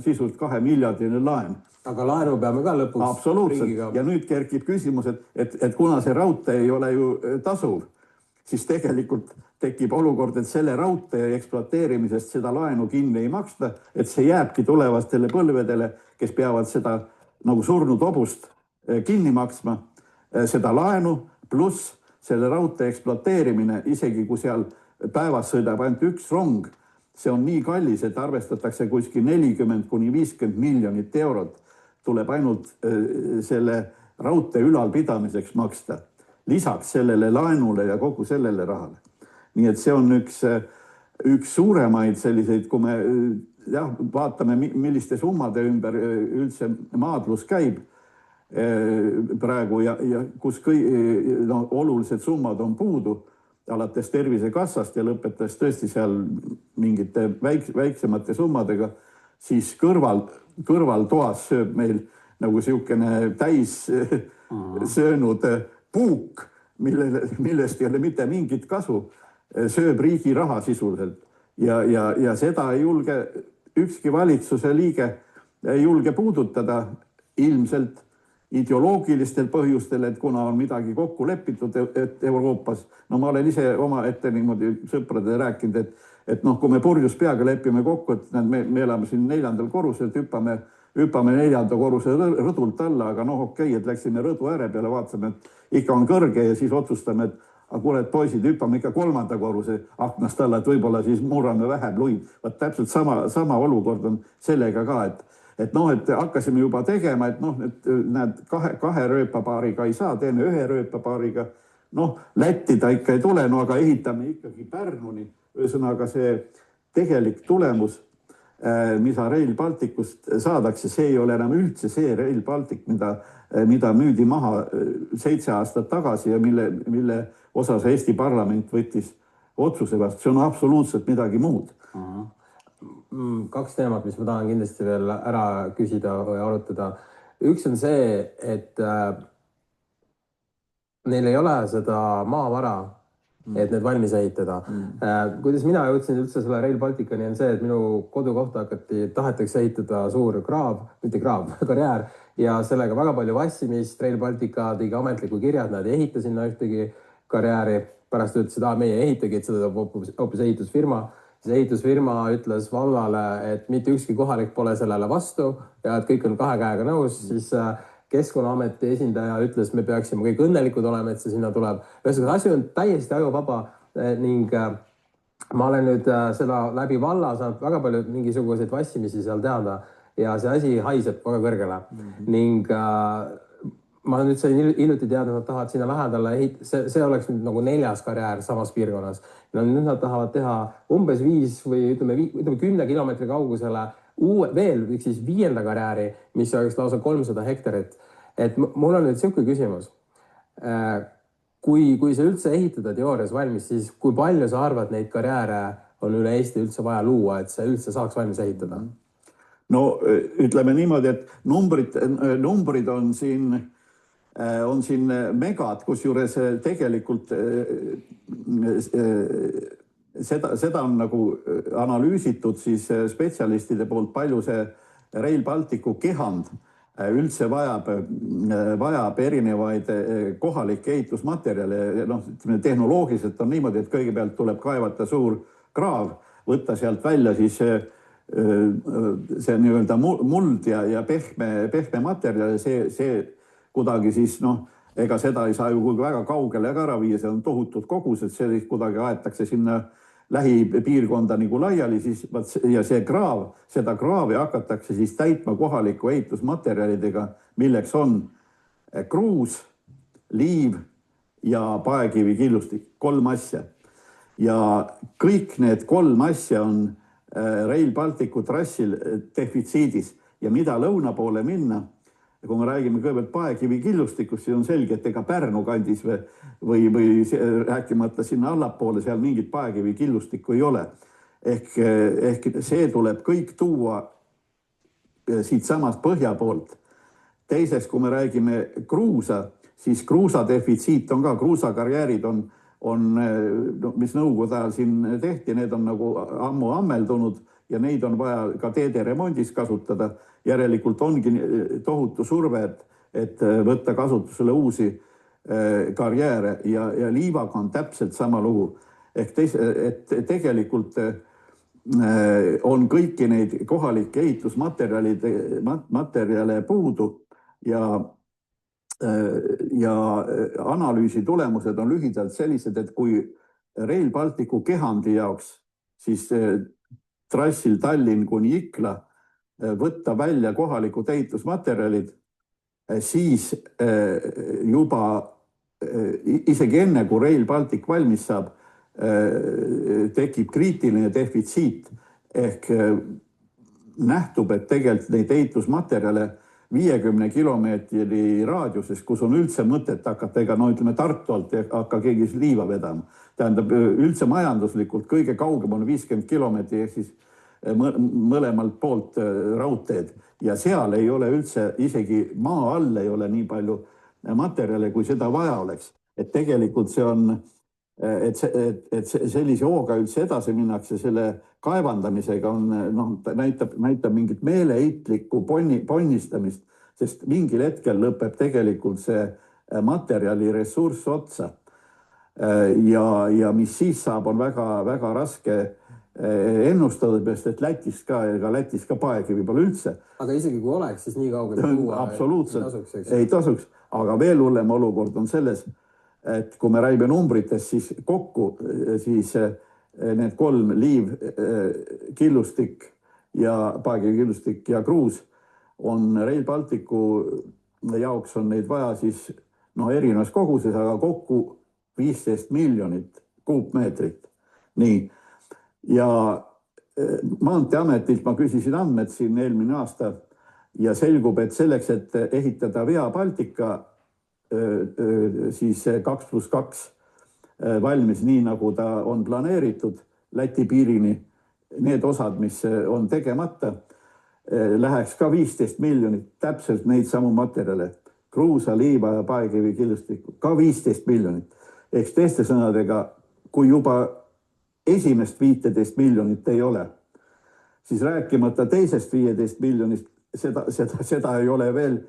sisult 2 miljardine laen. Aga laenu peame ka lõpuks. Absoluutselt. Ja nüüd kerkib küsimus, et kuna see raudtee ei ole ju tasuv, siis tegelikult tekib olukord, et selle raudtee ekspluateerimisest seda laenu kinni ei maksta, et see jääbki tulevastele põlvedele, kes peavad seda nagu surnud hobust kinni maksma, seda laenu pluss selle raudtee ekspluateerimine, isegi kui seal päevas sõidab ainult üks rong, see on nii kallis, et arvestatakse kuskil 40–50 miljonit eurot tuleb ainult selle raudtee ülalpidamiseks maksta, lisaks sellele laenule ja kogu sellele rahale. Nii et see on üks suuremaid selliseid, kui me vaatame, milliste summade ümber üldse maadlus käib praegu ja kus olulised summad on puudu, alates Tervisekassast ja lõpetades tõesti seal mingite väiksemate summadega, siis kõrvaltoas sööb meil nagu niisugune täis söönud puuk, millest ei ole mitte mingit kasu, sööb riigi raha sisuliselt. Ja seda ei julge ükski valitsuse liige ei julge puudutada ilmselt ideoloogilistel põhjustel, et kuna on midagi kokku lepitud Euroopas. No ma olen ise oma ette niimoodi sõpradele rääkinud, et noh, kui me purjus peaga lepime kokku, et me elame siin 4. korrusel, hüppame 4. korruse rõdult alla, aga noh, okei, et läksime rõdu ääre peale, vaatasime, et ikka on kõrge ja siis otsustame, et kuule, poisid, hüppame ikka 3. korruse aknast alla, et võib-olla siis murrame vähem luid. Vaat täpselt sama olukord on sellega ka, et noh, et hakkasime juba tegema, et noh, et näed, kahe rööpapaariga ei saa, teeme 1 rööpapaariga. Noh, Lätti ta ikka ei tule, no aga ehitame ikkagi Pärnuni. Ühesõnaga see tegelik tulemus, mida Rail Balticust saadakse, see ei ole enam üldse see Rail Baltic, mida müüdi maha 7 aastat tagasi ja mille osas Eesti parlament võttis otsuse vastu. See on absoluutselt midagi muud. 2 teemat, mis ma tahan kindlasti veel ära küsida või arutada. Üks on see, et neil ei ole seda maavara, et need valmis ehitada. Kuidas mina jõudsin üldse selle Rail Balticani on see, et minu kodukohta tahetakse ehitada suur karjäär ja sellega väga palju vassimist. Rail Baltica tegi ametliku kirja, et nad ei ehita sinna ühtegi karjääri. Pärast ütlesid, et meie ei ehitagi, et seda hoopis ehitusfirma. See ehitusfirma ütles vallale, et mitte ükski kohalik pole sellele vastu ja et kõik on 2 käega nõus, siis Keskkonnaameti esindaja ütles, me peaksime kõik õnnelikud olema, et see sinna tuleb. Ühesõnaga, asi on täiesti ajuvaba ning ma olen nüüd seda läbi valla saanud väga palju mingisuguseid vassimisi seal teada ja see asi haiseb väga kõrgele. Ning ma nüüd sain hiljuti teada, nad tahavad sinna lähedale see oleks nüüd nagu 4. karjäär samas piirkonnas. Nüüd nad tahavad teha umbes 5 või ütleme 10 kilomeetri kaugusele veel siis 5. karjääri, mis oleks lausa 300 hektarit. Et mul on nüüd selline küsimus. Kui see üldse ehitada teoorias valmis, siis kui palju sa arvad neid karjääre on üle Eesti üldse vaja luua, et see üldse saaks valmis ehitada? No ütleme niimoodi, et numbrid on siin megad, kus juures tegelikult seda on nagu analüüsitud siis spetsialistide poolt, palju see Rail Balticu kehand üldse vajab erinevaid kohalikke ehitusmaterjale. No, tehnoloogiliselt on niimoodi, et kõigepealt tuleb kaevata suur kraav, võtta sealt välja siis see nii-öelda muld ja pehme materjal. See kuidagi siis, ega seda ei saa ju väga kaugele ära viia, see on tohutud kogused, see kuidagi aetakse sinna lähipiirkonda nagu laiali siis, ja seda kraavi hakatakse siis täitma kohaliku ehitusmaterjalidega, milleks on kruus, liiv ja paekivi killustik, 3 asja. Ja kõik need 3 asja on Rail Balticu trassil defitsiidis ja mida lõuna poole minna, kui me räägime kõigepealt paekivi killustikust, siis on selge, et ega Pärnu kandis või rääkimata sinna allapoole seal mingit paekivi killustikku ei ole. Ehk see tuleb kõik tuua siit samast põhja poolt. Teiseks, kui me räägime kruusa, siis kruusa defitsiit on ka, kruusakarjäärid on, mis nõukogude ajal siin tehti, need on nagu ammu ammeldunud ja neid on vaja ka teede remondis kasutada. Järelikult ongi tohutu surve, et võtta kasutusele uusi karjääre ja liivaga on täpselt sama lugu. Ehk tegelikult on kõiki neid kohalikke ehitusmaterjale puudu ja analüüsi tulemused on lühidalt sellised, et kui Rail Balticu kehandi jaoks, siis trassil Tallinn kuni Ikla võtta välja kohalikud ehitusmaterjalid, siis juba isegi enne, kui Rail Baltic valmis saab, tekib kriitiline defitsiit ehk nähtub, et tegelikult neid ehitusmaterjale 50 kilomeetri raadiuses, kus on üldse mõtet hakata, ega ütleme Tartu alt ei hakka keegi liiva vedama. Tähendab, üldse majanduslikult kõige kaugem on 50 kilomeetri ehk siis mõlemalt poolt raudteed ja seal ei ole üldse, isegi maa all ei ole nii palju materjale, kui seda vaja oleks. Et tegelikult see on, et sellise hooga üldse edasi minnakse, selle kaevandamisega on, näitab mingit meeleheitlikku ponnistamist, sest mingil hetkel lõpeb tegelikult see materjali ressurss otsa. Ja mis siis saab, on väga raske ennustada, et Lätis ka paekivi pole üldse. Aga isegi kui oleks, siis nii kaugele tuua absoluutselt ei tasuks. Aga veel hullem olukord on selles, et kui me räägime numbritest, siis kokku siis need 3 liiv, killustik ja paekivi killustik ja kruus on Rail Balticu jaoks on neid vaja siis erinevas koguses, aga kokku 15 miljonit kuupmeetrit. Nii. Ja Maanteeametilt ma küsisin andmed siin eelmine aasta ja selgub, et selleks, et ehitada Via Baltica siis 2+2 valmis nii, nagu ta on planeeritud Läti piirini, need osad, mis on tegemata, läheks ka 15 miljonit täpselt neid samu materjale. Kruusa, liiva ja paekivi killustikku, ka 15 miljonit. Eks teiste sõnadega, kui juba esimest 15 miljonit ei ole, siis rääkimata teisest 15 miljonist, seda ei ole veel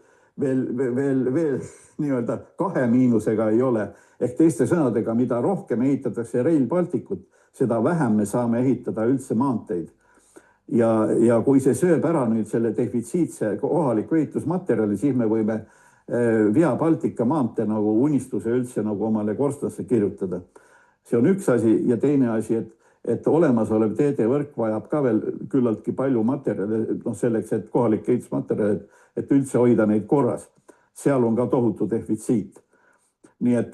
nii-öelda 2 miinusega ei ole. Ehk teiste sõnadega, mida rohkem ehitatakse Rail Balticut, seda vähem me saame ehitada üldse maanteid. Ja kui see sööb ära nüüd selle defitsiitse kohaliku ehitusmaterjali, siis me võime Via Baltica maantee nagu unistuse üldse nagu omale korstlasse kirjutada. See on üks asi ja teine asi, et olemasolev teedevõrk vajab ka veel küllaltki palju materjale, selleks, et kohalik ehitusmaterjal, et üldse hoida neid korras. Seal on ka tohutu defitsiit. Nii et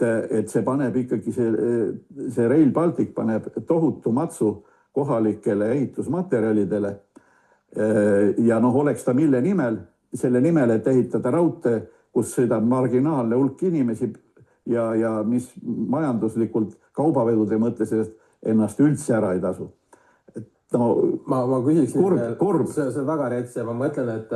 see paneb ikkagi, see Rail Baltic paneb tohutu matsu kohalikele ehitusmaterjalidele ja oleks ta mille nimel, selle nimel, et ehitada raudtee, kus sõidab marginaalne hulk inimesi ja mis majanduslikult kaubavedude mõttes ennast üldse ära ei tasu. Ma küsiksin, kurb. See on väga rets ja ma mõtlen, et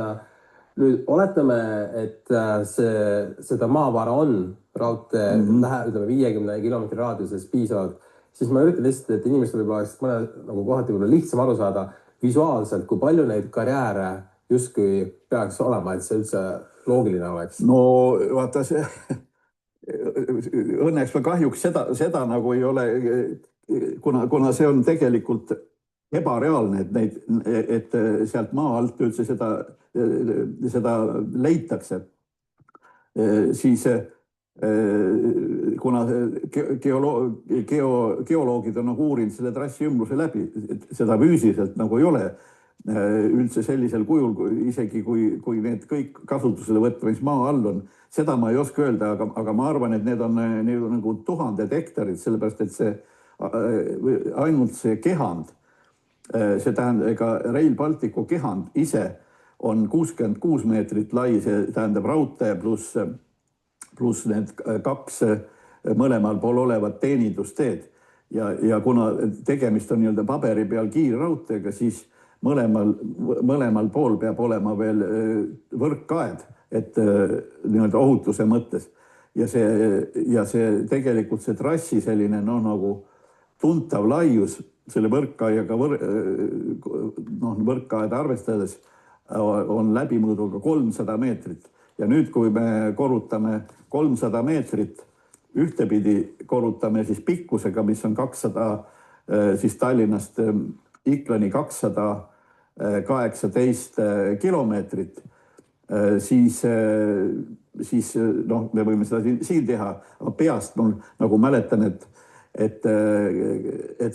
nüüd oletame, et seda maavara on raudtee ütleme 50 kilomeetri raadiuses piisavalt, siis ma üritan lihtsalt, et inimestel võib-olla oleks mõne nagu kohati lihtsam aru saada visuaalselt, kui palju neid karjääre justkui peaks olema, et see üldse loogiline oleks. No vaata see, õnneks või kahjuks seda nagu ei ole, kuna see on tegelikult ebareaalne, et sealt maa alt üldse seda leitakse, siis kuna geoloogid on nagu uurinud selle trassi ümbruse läbi, seda füüsiliselt nagu ei ole üldse sellisel kujul, isegi kui need kõik kasutusele võtta, mis maa all on, seda ma ei oska öelda, aga ma arvan, et need on nagu 1000 hektarid, sellepärast, et see ainult see kehand, see tähendab, ega Rail Balticu kehand ise on 66 meetrit lai, see tähendab raudtee pluss need 2 mõlemal pool olevat teenindusteed ja kuna tegemist on nii-öelda paberi peal kiirraudteega, siis mõlemal pool peab olema veel võrkkaed, et nii-öelda ohutuse mõttes. Ja see tegelikult see trassi selline nagu tuntav laius selle võrkkaeda arvestades on läbimõõduga 300 meetrit. Ja nüüd, kui me korrutame 300 meetrit, ühtepidi korrutame siis pikkusega, mis on 200, siis Tallinnast Iklani 218 kilomeetrit, siis me võime seda siin teha, aga peast mul nagu mäletan, et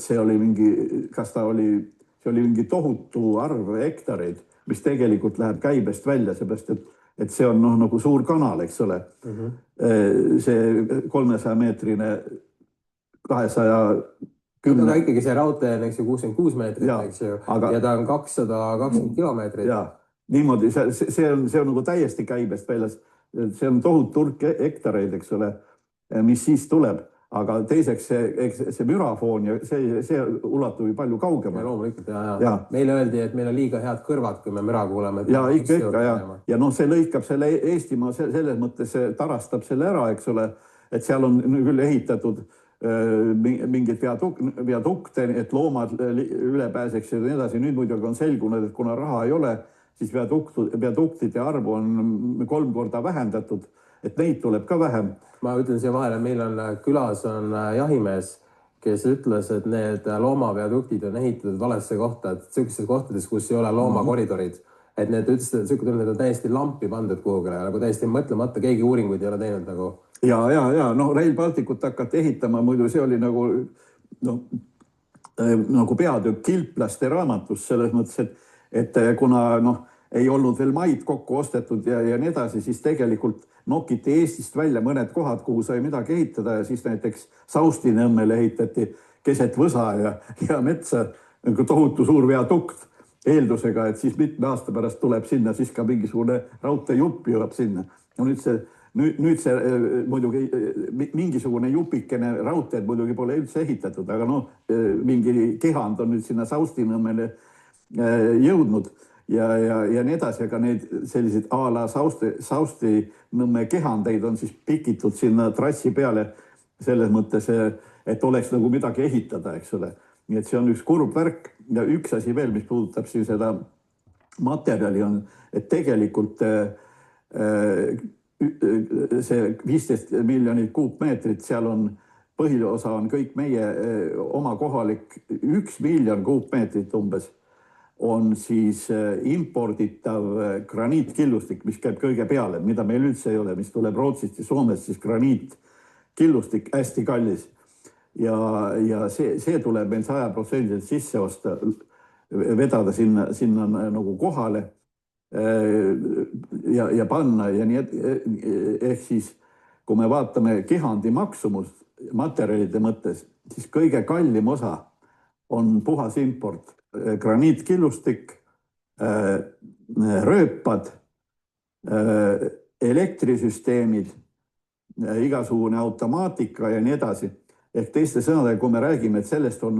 see oli see oli mingi tohutu arv hektareid, mis tegelikult läheb käibest välja, seepärast, et see on nagu suur kanal, eks ole. See 300-meetrine 210. Aga ikkagi see raudtee on 66 meetrit, eks ju, ja ta on 220 kilomeetrit. Ja, niimoodi, see on nagu täiesti käibest väljas. See on tohutu hulk hektareid, eks ole, mis siis tuleb. aga teiseks see mürafoon ja see ulatub ju palju kaugemale. Loomulikult ja. Meile öeldi, et meil on liiga head kõrvad, kui me müra kuuleme. Ja ikka ja noh, see lõikab selle Eestimaa selles mõttes, tarastab selle ära, eks ole, et seal on küll ehitatud mingid viadukte, et loomad üle pääseks ja nii edasi. Nüüd muidugi on selgunud, et kuna raha ei ole, siis viaduktide arvu on 3 korda vähendatud, et neid tuleb ka vähem. Ma ütlen siia vahele, meil on külas on jahimees, kes ütles, et need loomaviaduktid on ehitatud valesse kohta, et sellistes kohtades, kus ei ole loomakoridorid, et need ütlesid, et need on täiesti lampi pandud kuhugile, nagu täiesti mõtlemata, keegi uuringuid ei ole teinud nagu. Ja, no Rail Balticut hakati ehitama, muidu see oli nagu peatükk Kilplaste raamatus selles mõttes, et kuna ei olnud veel maid kokku ostetud ja nii edasi, siis tegelikult nokiti Eestist välja mõned kohad, kuhu sai midagi ehitada ja siis näiteks Saustinõmmele ehitati keset võsa ja metsa tohutu suur viadukt eeldusega, et siis mitme aasta pärast tuleb sinna siis ka mingisugune raudteejupp jõuab sinna. Ja nüüd see muidugi mingisugune jupikene raudteed muidugi pole üldse ehitatud, aga mingi kehand on nüüd sinna Saustinõmmele jõudnud. Ja nii edasi, aga neid selliseid a la Saustinõmme kehandeid on siis pikitud sinna trassi peale selles mõttes, et oleks nagu midagi ehitada, eks ole. Nii et see on üks kurb värk ja üks asi veel, mis puudutab siin seda materjali on, et tegelikult see 15 miljonit kuupmeetrit, seal on põhiosa on kõik meie oma kohalik 1 miljon kuupmeetrit umbes on siis imporditav graniitkillustik, mis käib kõige peale, mida meil üldse ei ole, mis tuleb Rootsist ja Soomest, siis graniitkillustik hästi kallis. Ja see tuleb meil 100% sisse osta, vedada sinna nagu kohale ja panna ja nii, ehk siis kui me vaatame kehandi maksumust materjalide mõttes, siis kõige kallim osa on puhas import. Graniitkillustik, rööpad, elektrisüsteemid, igasugune automaatika ja nii edasi. Ehk teiste sõnadega, kui me räägime, et sellest on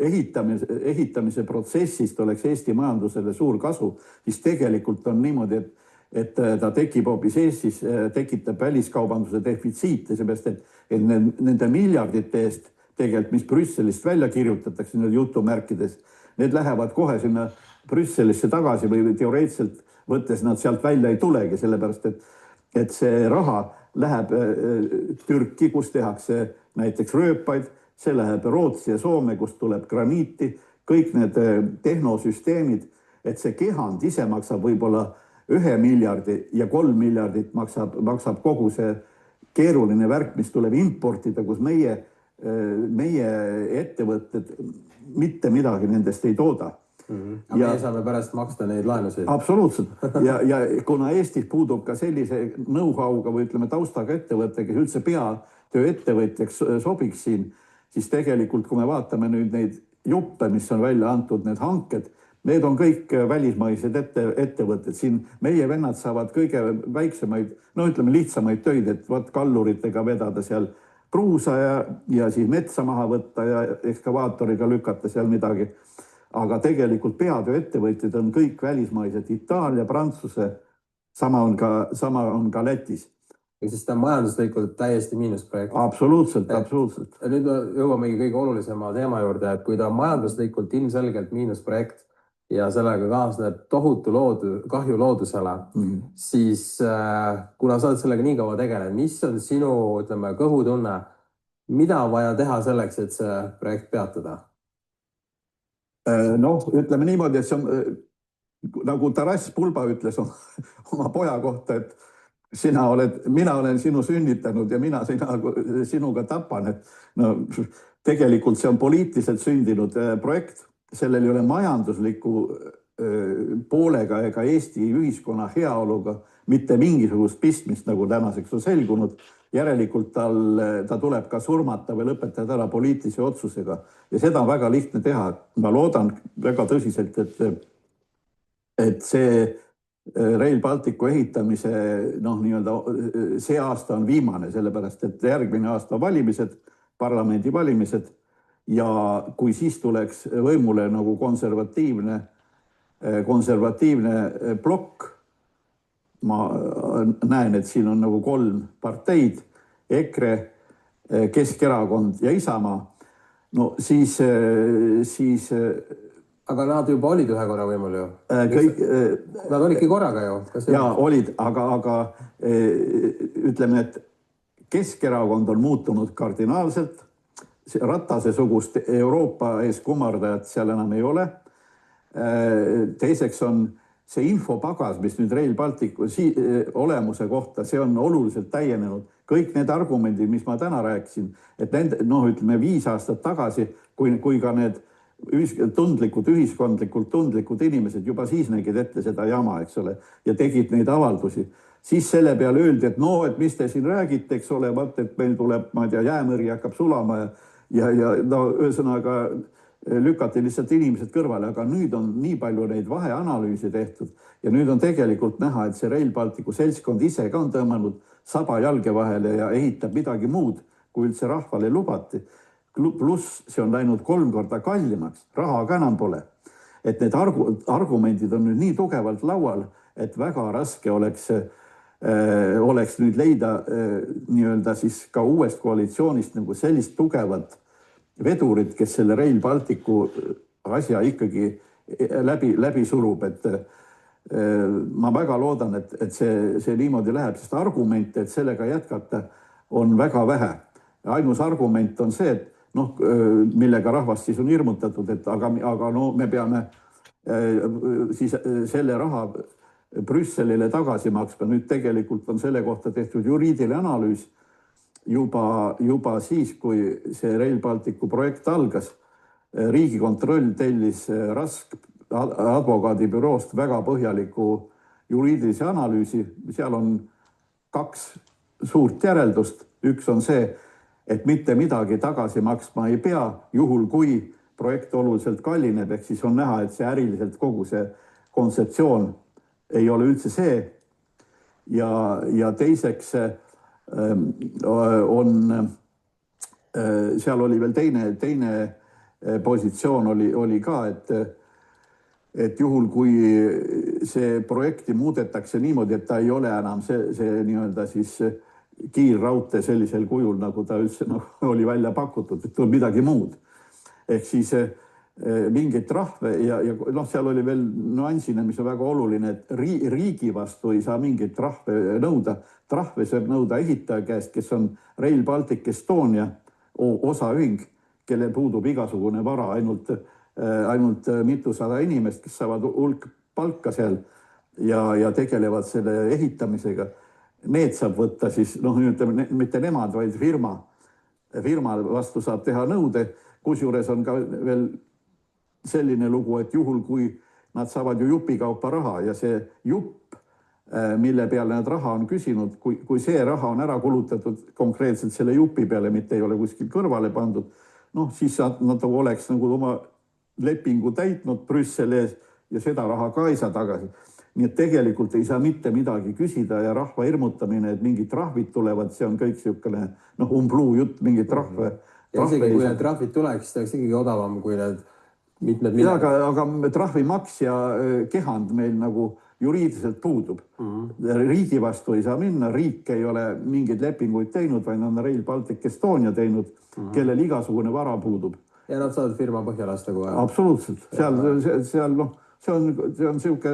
ehitamise protsessist oleks Eesti majandusele suur kasu, siis tegelikult on niimoodi, et ta tekib hoopis Eestis, tekitab väliskaubanduse defitsiite, seepärast, et nende miljardite eest tegelikult, mis Brüsselist välja kirjutatakse nüüd jutumärkides, need lähevad kohe sinna Brüsselisse tagasi või teoreetselt võttes nad sealt välja ei tulegi, sellepärast, et see raha läheb Türki, kus tehakse näiteks rööpaid, see läheb Rootsi ja Soome, kus tuleb graniiti, kõik need tehnosüsteemid, et see kehand ise maksab võib-olla 1 miljardi ja 3 miljardit maksab kogu see keeruline värk, mis tuleb importida, kus meie ettevõtted mitte midagi nendest ei tooda. Aga meie saame pärast maksta neid laenusid. Absoluutselt. Ja kuna Eestis puudub ka sellise know-how'ga või ütleme taustaga ettevõtte, kes üldse peatöö ettevõtjaks sobiks siin, siis tegelikult, kui me vaatame nüüd neid juppe, mis on välja antud, need hanked, need on kõik välismaised ettevõtted. Siin meie vennad saavad kõige väiksemaid, ütleme lihtsamaid töid, et kalluritega vedada seal kruusa ja siis metsa maha võtta ja ekskavaatoriga lükata seal midagi. Aga tegelikult peatöö ettevõtjad on kõik välismaised, Itaalia, Prantsuse, sama on ka Lätis. Ehk siis ta on majanduslikult täiesti miinusprojekt. Absoluutselt. Nüüd jõuamegi kõige olulisema teema juurde, et kui ta on majanduslikult ilmselgelt miinusprojekt ja sellega kaasneb tohutu kahju loodusele, siis kuna sa oled sellega nii kaua tegelenud, mis on sinu, kõhutunne, mida on vaja teha selleks, et see projekt peatada? Ütleme niimoodi, et see on, nagu Taras Bulba ütles oma poja kohta, et mina olen sinu sünnitanud ja mina sinuga tapan, et tegelikult see on poliitiliselt sündinud projekt. Sellel ei ole majandusliku poolega ega Eesti ühiskonna heaoluga mitte mingisugust pistmist, nagu tänaseks on selgunud. Järelikult ta tuleb ka surmata või lõpetada ära poliitilise otsusega. Ja seda on väga lihtne teha. Ma loodan väga tõsiselt, et see Rail Balticu ehitamise, see aasta on viimane, sellepärast, et järgmine aasta on valimised parlamendivalimised ja kui siis tuleks võimule nagu konservatiivne plokk, ma näen, et siin on nagu 3 parteid, EKRE, Keskerakond ja Isamaa, no siis aga nad juba olid ühe korra võimul ju. Nad olidki korraga ju. Jaa, olid, aga ütleme, et Keskerakond on muutunud kardinaalselt. Ratase sugust Euroopa ees kummardajat seal enam ei ole. Teiseks on see infopagas, mis nüüd Rail Balticu olemuse kohta, see on oluliselt täienenud. Kõik need argumendid, mis ma täna rääkisin, et ütleme 5 aastat tagasi, kui ka need ühiskondlikult tundlikud inimesed juba siis nägid ette seda jama, eks ole, ja tegid neid avaldusi. Siis selle peale öeldi, et et mis te siin räägite, eks ole, et meil tuleb, ma ei tea, jäämõri hakkab sulama ja ühesõnaga lükati lihtsalt inimesed kõrvale, aga nüüd on nii palju neid vaheanalüüse tehtud ja nüüd on tegelikult näha, et see Rail Balticu seltskond ise ka on tõmmanud saba jalge vahele ja ehitab midagi muud, kui üldse rahvale lubati. Pluss see on läinud 3 korda kallimaks, raha ka enam pole. Et need argumendid on nüüd nii tugevalt laual, et väga raske oleks nüüd leida nii-öelda siis ka uuest koalitsioonist nagu sellist tugevat vedurit, kes selle Rail Balticu asja ikkagi läbi surub. Ma väga loodan, et see niimoodi läheb, sest argumente, et sellega jätkata, on väga vähe. Ainus argument on see, et millega rahvast siis on hirmutatud, et aga me peame siis selle raha Brüsselile tagasi maksma. Nüüd tegelikult on selle kohta tehtud juriidiline analüüs juba siis, kui see Rail Balticu projekt algas. Riigikontroll tellis Rask advokaadibüroost väga põhjaliku juriidilise analüüsi. Seal on 2 suurt järeldust. Üks on see, et mitte midagi tagasi maksma ei pea, juhul kui projekt oluliselt kallineb, ehk siis on näha, et see äriliselt kogu see kontseptsioon ei ole üldse see. Ja teiseks seal oli veel teine positsioon oli ka, et juhul kui see projekti muudetakse niimoodi, et ta ei ole enam see nii-öelda siis kiirraudtee sellisel kujul, nagu ta üldse oli välja pakutud, et tuleb midagi muud. Ehk siis mingeid trahve ja seal oli veel nüansina, mis on väga oluline, et riigi vastu ei saa mingeid trahve nõuda. Trahve saab nõuda ehitaja käest, kes on Rail Baltic Estonia osaühing, kelle puudub igasugune vara, ainult mitusada inimest, kes saavad hulk palka seal ja tegelevad selle ehitamisega. Need saab võtta siis, mitte nemad, vaid firma. Firma vastu saab teha nõude, kusjuures on ka veel selline lugu, et juhul, kui nad saavad ju jupikaupa raha ja see jupp, mille peale nad raha on küsinud, kui see raha on ära kulutatud konkreetselt selle jupi peale, mitte ei ole kuskil kõrvale pandud, siis nad oleks nagu oma lepingu täitnud Brüsseli ees ja seda raha ka ei saa tagasi. Nii et tegelikult ei saa mitte midagi küsida ja rahva hirmutamine, et mingid trahvid tulevad, see on kõik siukene umbluu jutt, mingid trahve. Ja isegi kui need trahvid tuleks, see oleks ikkagi odavam kui need mitmed. Aga trahvimaksja kehand meil nagu juriidiliselt puudub. Riigi vastu ei saa minna, riik ei ole mingeid lepinguid teinud, vaid on Rail Baltic Estonia teinud, kellel igasugune vara puudub. Ja nad saavad firma põhja lasta kohe. Absoluutselt. See on siuke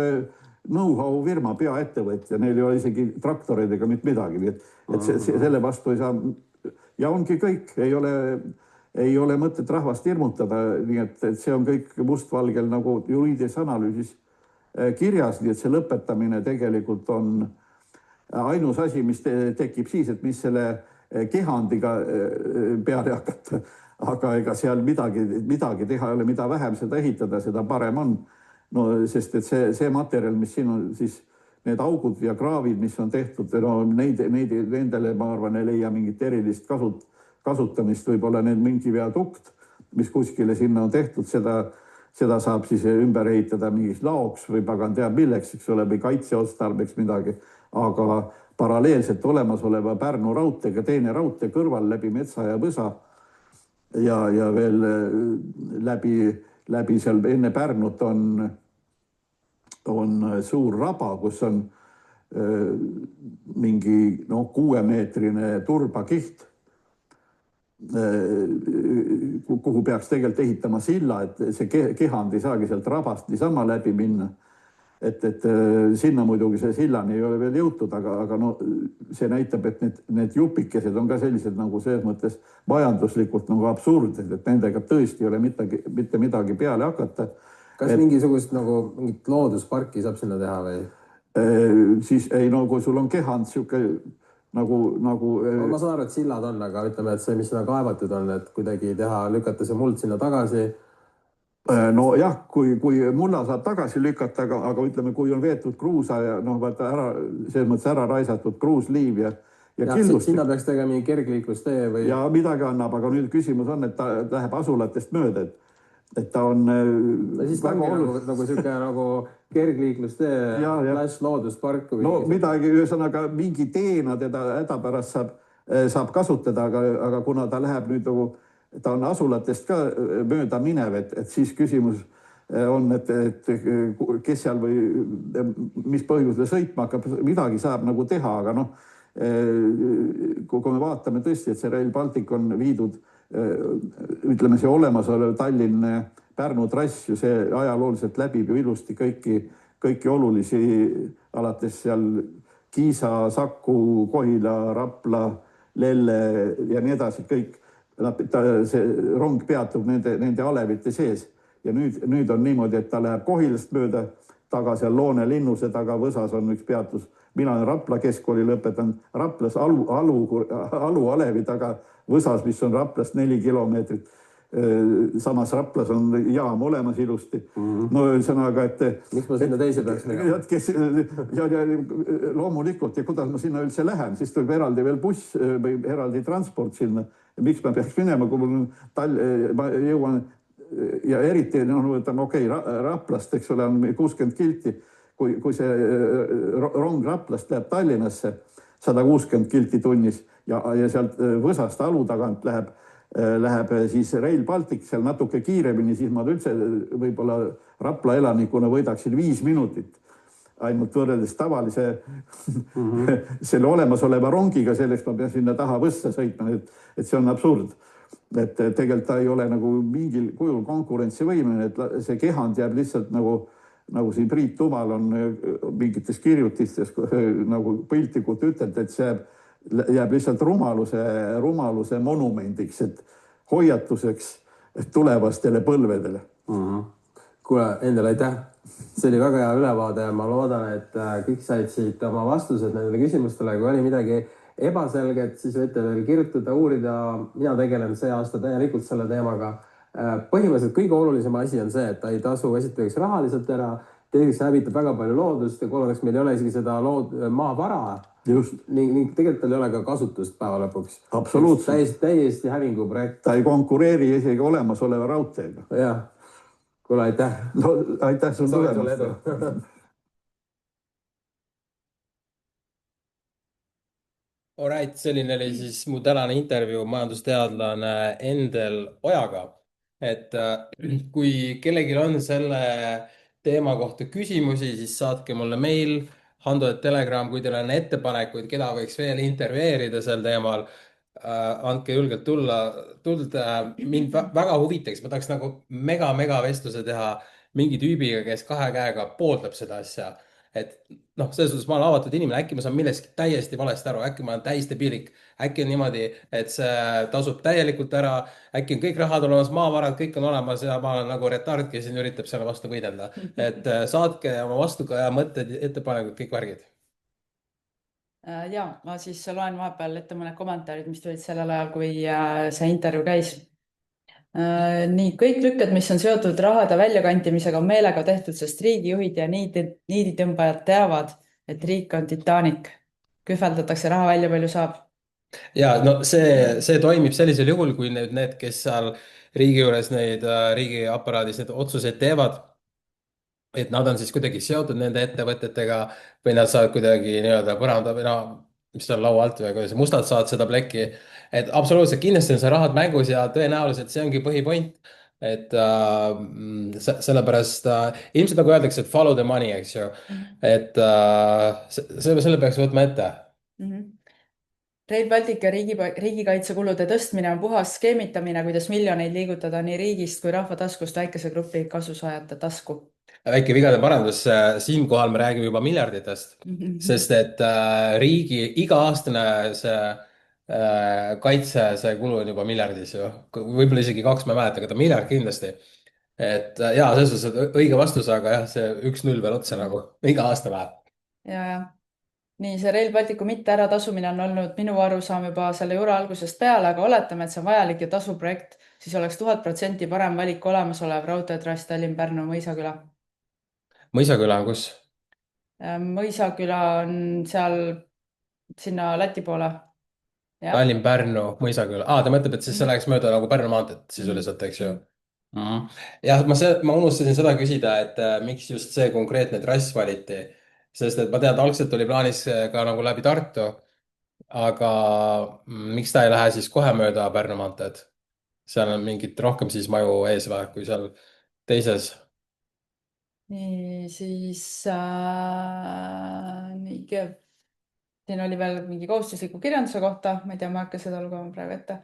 know-how firma, peaettevõtja, neil ei ole isegi traktoridega mitte midagi, et selle vastu ei saa ja ongi kõik, ei ole mõtet rahvast hirmutada, nii et see on kõik mustvalgel nagu juriidilises analüüsis kirjas, nii et see lõpetamine tegelikult on ainus asi, mis tekib siis, et mis selle kehandiga peale hakata, aga ega seal midagi teha ei ole, mida vähem seda ehitada, seda parem on. Sest et see materjal, mis siin on, siis need augud ja kraavid, mis on tehtud, nendele, ma arvan, ei leia mingit erilist kasutamist, võib-olla need mingi viadukt, mis kuskile sinna on tehtud, seda saab siis ümber ehitada mingis laoks või pagan teab milleks, eks ole, või kaitseotstarbeks midagi, aga paralleelselt olemasoleva Pärnu raudteega teine raudtee kõrval läbi metsa ja võsa ja veel läbi seal enne Pärnut on suur raba, kus on mingi 6-meetrine turbakiht, kuhu peaks tegelikult ehitama silla, et see kehand ei saagi sealt rabast niisama läbi minna. et sinna muidugi see sillani ei ole veel jõutud, aga no see näitab, et need jupikesed on ka sellised nagu selles mõttes majanduslikult nagu absurdsed, et nendega tõesti ei ole mitte midagi peale hakata. Kas mingisugust nagu mingit loodusparki saab sinna teha või? Siis ei, no kui sul on kehand sihuke nagu ma saan aru, et sillad on, aga ütleme, et see, mis sinna kaevatud on, et kuidagi teha, lükata see muld sinna tagasi. Nojah, kui mulla saab tagasi lükata, aga ütleme, kui on veetud kruusa ja vaata selles mõttes ära raisatud kruusliiv ja killustik. Sinna peaks tegema mingi kergliiklustee või? Ja midagi annab, aga nüüd küsimus on, et ta läheb asulatest mööda, et ta on siis väga nagu sihuke nagu kergliiklustee slash looduspark. No midagi, ühesõnaga mingi teena teda hädapärast saab kasutada, aga kuna ta läheb nüüd nagu ta on asulatest ka mööda minev, et siis küsimus on, et kes seal või mis põhjusel sõitma hakkab, midagi saab nagu teha, aga kui me vaatame tõesti, et see Rail Baltic on viidud, ütleme, see olemasolev Tallinn-Pärnu trass ju see ajalooliselt läbib ju ilusti kõiki olulisi alates seal Kiisa, Saku, Kohila, Rapla, Lelle ja nii edasi, kõik. See rong peatub nende alevite sees ja nüüd on niimoodi, et ta läheb Kohilast mööda taga seal Loone linnuse taga, Võsas on üks peatus. Mina olen Rapla keskkooli lõpetanud, Raplas Alu alevi taga, Võsas, mis on Raplast 4 kilomeetrit. Samas Raplas on jaam olemas ilusti. No ühesõnaga, et miks ma sinna teise peaks minema? Ja loomulikult, ja kuidas ma sinna üldse lähen, siis tuleb eraldi veel buss või eraldi transport sinna. Miks ma peaks minema, kui ma jõuan ja eriti, võtame Raplast, eks ole, on 60 kilti. Kui see rong Raplast läheb Tallinnasse 160 kilti tunnis ja sealt Võsast Alu tagant läheb siis Rail Baltic seal natuke kiiremini, siis ma üldse võib-olla Rapla elanikuna võidaksin 5 minutit. Ainult võrreldes tavalise selle olemasoleva rongiga, selleks ma pean sinna taha Võssa sõitma, et see on absurd. Et tegelikult ta ei ole nagu mingil kujul konkurentsivõimeline, et see kehand jääb lihtsalt nagu siin Priit Tumal on mingites kirjutistes nagu piltlikult ütelnud, et see jääb lihtsalt rumaluse monumendiks, et hoiatuseks tulevastele põlvedele. Kuule, Endel, aitäh! See oli väga hea ülevaade ja ma loodan, et kõik said siit oma vastused nendele küsimustele. Kui oli midagi ebaselget, siis võite veel kirjutada, uurida. Mina tegelen see aasta täielikult selle teemaga. Põhimõtteliselt kõige olulisem asi on see, et ta ei tasu esiteks rahaliselt ära, teiseks hävitab väga palju loodust ja kolmandaks meil ei ole isegi seda maavara. Just. Ning tegelikult tal ei ole ka kasutust päeva lõpuks. Absoluutselt. Täiesti hävingu projekt. Ta ei konkureeri isegi olemasoleva raudteega. Jah. Kuule, aitäh! No, aitäh sul tulemast! Alright, selline oli siis mu tänane intervjuu majandusteadlane Endel Ojaga. Et kui kellelgi on selle teema kohta küsimusi, siis saatke mulle meil, Hando Telegram, kui teil on ettepanekuid, keda võiks veel intervjueerida sel teemal, andke julgelt tulda. Mind väga huvitaks, ma tahaks nagu mega vestluse teha mingi tüübiga, kes 2 käega pooldab seda asja. Et selles suhtes ma olen avatud inimene, äkki ma saan millestki täiesti valesti aru, äkki ma olen täiesti piirik, äkki on niimoodi, et see tasub täielikult ära, äkki on kõik rahad olemas, maavarad, kõik on olemas ja ma olen nagu retard, kes siin üritab selle vastu võidelda. Et saatke oma vastukaja mõtted, ettepanekud, kõik värgid. Ja ma siis loen vahepeal ette mõned kommentaarid, mis tulid sellel ajal, kui see intervjuu käis. Nii, kõik lükked, mis on seotud rahade väljakantimisega, on meelega tehtud, sest riigijuhid ja niiditõmbajad teavad, et riik on Titanic. Kühveldatakse raha välja, palju saab. Ja no see toimib sellisel juhul, kui need, kes seal riigi juures riigiaparaadis need otsuseid teevad, et nad on siis kuidagi seotud nende ettevõtetega või nad saavad kuidagi nii-öelda põranda või mis seal laua alt või kuidas mustad saavad seda plekki. et absoluutselt kindlasti on see rahad mängus ja tõenäoliselt see ongi põhipoint. et sellepärast ilmselt nagu öeldakse, et follow the money, eks ju. et selle peaks võtma ette. Rail Baltic ja riigikaitsekulude tõstmine on puhas skeemitamine, kuidas miljoneid liigutada nii riigist kui rahva taskust väikese grupi kasusaajate tasku. väike vigade parandus, siinkohal me räägime juba miljarditest, sest et riigi iga-aastane see kaitse, see kulu on juba miljardis ju, võib-olla isegi 2, ma ei mäleta, aga ta miljard kindlasti. et jaa, selles suhtes et õige vastus, aga jah, see 1-0 veel otsa nagu iga aasta läheb. ja. nii, see Rail Balticu mitte äratasumine on olnud minu arusaam juba selle juura algusest peale, aga oletame, et see on vajalik ja tasuv projekt, siis oleks 1000% parem valik olemasolev raudteetrass Tallinn-Pärnu-Mõisaküla. Mõisaküla on kus? Mõisaküla on seal sinna Läti poole. Tallinn-Pärnu, Mõisaküla. Te mõtlete, et siis see läheks mööda nagu Pärnu maanteed sisuliselt, eks ju? jah, ma unustasin seda küsida, et miks just see konkreetne trass valiti, sest et ma tean, et algselt oli plaanis ka nagu läbi Tartu, aga miks ta ei lähe siis kohe mööda Pärnu maanteed? seal on mingit rohkem siis maju ees või, kui seal teises. nii, siis siin oli veel mingi kohustusliku kirjanduse kohta, ma ei tea, ma ei hakka seda lugema praegu ette.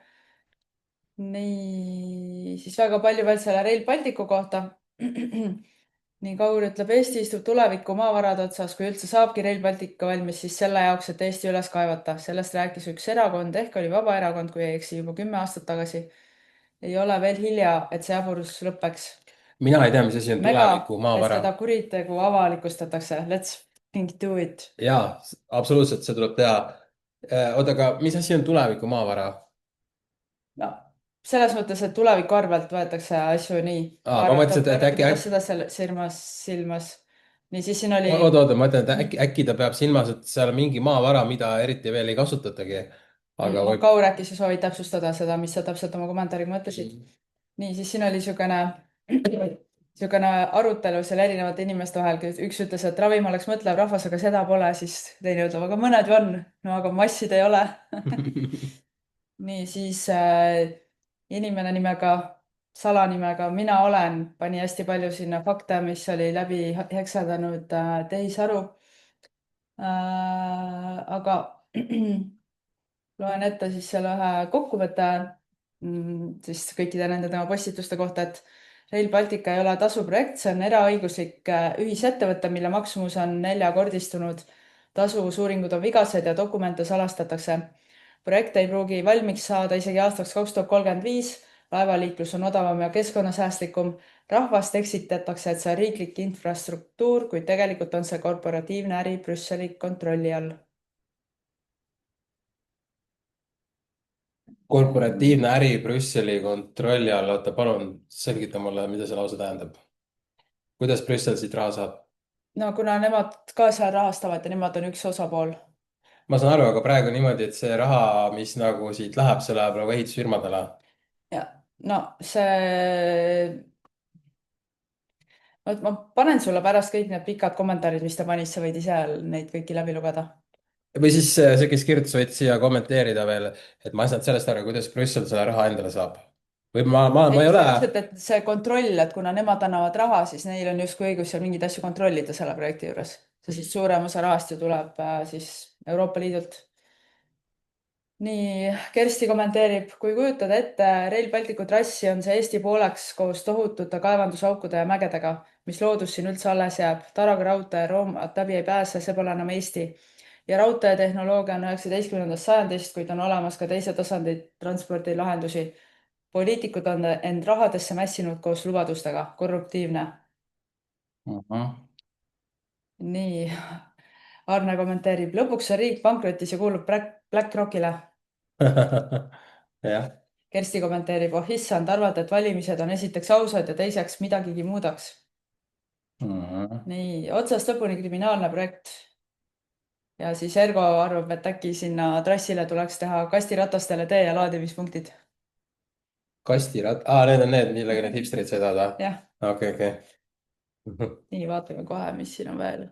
nii, siis väga palju veel selle Rail Balticu kohta. nii, Kaur ütleb, Eesti istub tuleviku maavarade otsas, kui üldse saabki Rail Baltic valmis, siis selle jaoks, et Eesti üles kaevata. sellest rääkis üks erakond, ehk oli Vabaerakond, kui ei eksi, juba 10 aastat tagasi. ei ole veel hilja, et see jaburus lõpeks. mina ei tea, mis asi on tuleviku maavara. seda kuritegu avalikustatakse. Let's think do it. jaa, absoluutselt, see tuleb teha. oota, aga mis asi on tuleviku maavara? no selles mõttes, et tuleviku arvelt võetakse asju nii. ma mõtlesin, et äkki. seda silmas. nii, siis siin oli. oota, ma ütlen, et äkki ta peab silmas, et seal on mingi maavara, mida eriti veel ei kasutatagi. aga võib. Kaur, äkki sa soovid täpsustada seda, mis sa täpselt oma kommentaariga mõtlesid? nii, siis siin oli niisugune arutelu seal erinevate inimeste vahel, üks ütles, et ravim oleks mõtlev rahvas, aga seda pole, siis teine ütleb, aga mõned ju on, no aga massid ei ole. nii, siis inimene nimega, salanimega Mina olen, pani hästi palju sinna fakte, mis oli läbi hekserdanud tehisaru. aga loen ette siis selle ühe kokkuvõtte siis kõikide nende tema postituste kohta, et Rail Baltic ei ole tasuprojekt, see on eraõiguslik ühisettevõte, mille maksumus on 4-kordistunud. Tasuvusuuringud on vigased ja dokumente salastatakse. projekt ei pruugi valmiks saada isegi aastaks 2035. laevaliiklus on odavam ja keskkonnasäästlikum. rahvast eksitatakse, et see on riiklik infrastruktuur, kuid tegelikult on see korporatiivne äri Brüsseli kontrolli all. korporatiivne äri Brüsseli kontrolli all, oota, palun selgita mulle, mida see lause tähendab. kuidas Brüssel siit raha saab? no kuna nemad ka seal rahastavad ja nemad on üks osapool. ma saan aru, aga praegu niimoodi, et see raha, mis nagu siit läheb, see läheb nagu ehitusfirmadele. ja, no see. ma panen sulle pärast kõik need pikad kommentaarid, mis ta pani, sa võid ise neid kõiki läbi lugeda. või siis see, kes kirjutas, võid siia kommenteerida veel, et ma ei saanud sellest aru, kuidas Brüssel selle raha endale saab. või ma ei ole. et see kontroll, et kuna nemad annavad raha, siis neil on justkui õigus seal mingeid asju kontrollida selle projekti juures. see siis suurem osa rahast ju tuleb siis Euroopa Liidult. nii, Kersti kommenteerib, kui kujutada ette Rail Balticu trassi, on see Eesti pooleks koos tohutute kaevandusaukude ja mägedega, mis loodus siin üldse alles jääb. Taraga raudtee Roomad läbi ei pääse, see pole enam Eesti. ja raudteetehnoloogia on 19. sajandist, kuid on olemas ka teise tasandi transpordilahendusi. poliitikud on end rahadesse mässinud koos lubadustega. Korruptiivne. nii, Arne kommenteerib, lõpuks on riik pankrotis ja kuulub BlackRockile. jah. Kersti kommenteerib, oh issand, arvad, et valimised on esiteks ausad ja teiseks midagigi muudaks. nii, otsast lõpuni kriminaalne projekt. ja siis Ergo arvab, et äkki sinna trassile tuleks teha kastiratastele tee- ja laadimispunktid. Need on need, millega need hipsterid sõidavad või? jah. okei. nii, vaatame kohe, mis siin on veel.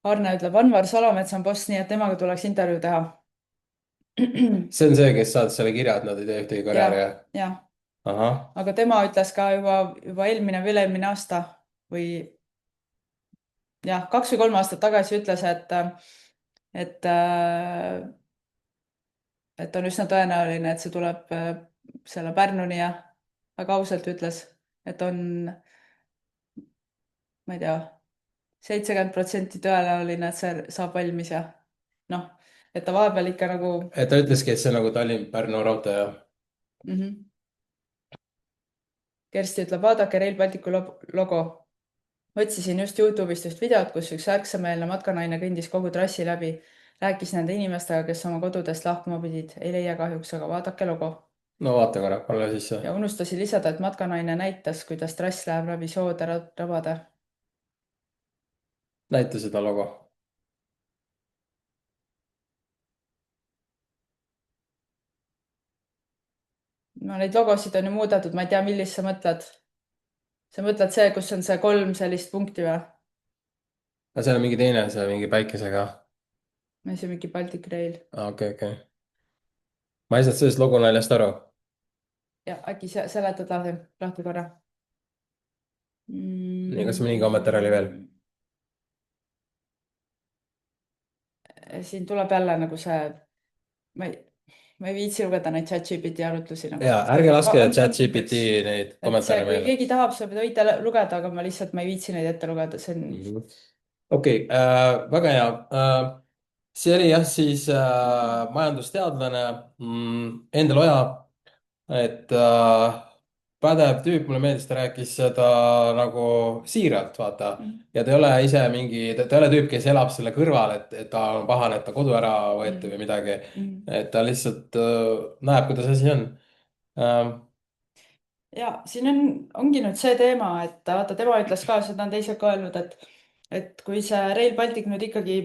Arne ütleb, Anvar Salamets on boss, nii et temaga tuleks intervjuu teha. see on see, kes saatis selle kirja, et nad ei tee ühtegi karjääri, jah, jah? jah, ahah, aga tema ütles ka juba eelmine või üle-eelmine aasta või jah, 2 või 3 aastat tagasi ütles, et, et on üsna tõenäoline, et see tuleb selle Pärnuni ja väga ausalt ütles, et on, ma ei tea, 70% tõenäoline, et see saab valmis ja noh, et ta vahepeal ikka nagu et ta ütleski, et see on nagu Tallinn-Pärnu raudtee, jah? mm. Kersti ütleb, vaadake Rail Balticu logo. Otsisin just Youtube'ist just videot, kus üks ärksameelne matkanaine kõndis kogu trassi läbi. Rääkis nende inimestega, kes oma kodudest lahkuma pidid. Ei leia kahjuks, aga vaadake logo. no vaata korra, pane sisse. Ja unustasin lisada, et matkanaine näitas, kuidas trass läheb läbi soode rabade. näita seda logo. No neid logosid on ju muudetud, ma ei tea, millist sa mõtled. Sa mõtled see, kus on see 3 sellist punkti või? aga seal on mingi teine, see mingi päikesega. Või see mingi Baltic Rail. okei. ma ei saanud sellest logo naljast aru. Ja äkki seletad lahti korra. nii, kas mõni kommentaar oli veel? Siin tuleb jälle nagu see, ma ei viitsi lugeda neid ChatGPT arutlusi nagu. ja ärge laske ChatGPT neid kommentaare kui meile. keegi tahab, sa võite lugeda, aga ma lihtsalt, ma ei viitsi neid ette lugeda, see on. okei, väga hea. see oli jah siis majandusteadlane Endel Oja, et pädev tüüp, mulle meeldis, ta rääkis seda nagu siiralt, vaata. ja ta ei ole ise mingi, ta ei ole tüüp, kes elab selle kõrval, et ta on pahane, et ta kodu ära võeti või midagi. et ta lihtsalt näeb, kuidas asi on. Ja siin ongi nüüd see teema, et vaata, tema ütles ka, seda on teised ka öelnud, et kui see Rail Baltic nüüd ikkagi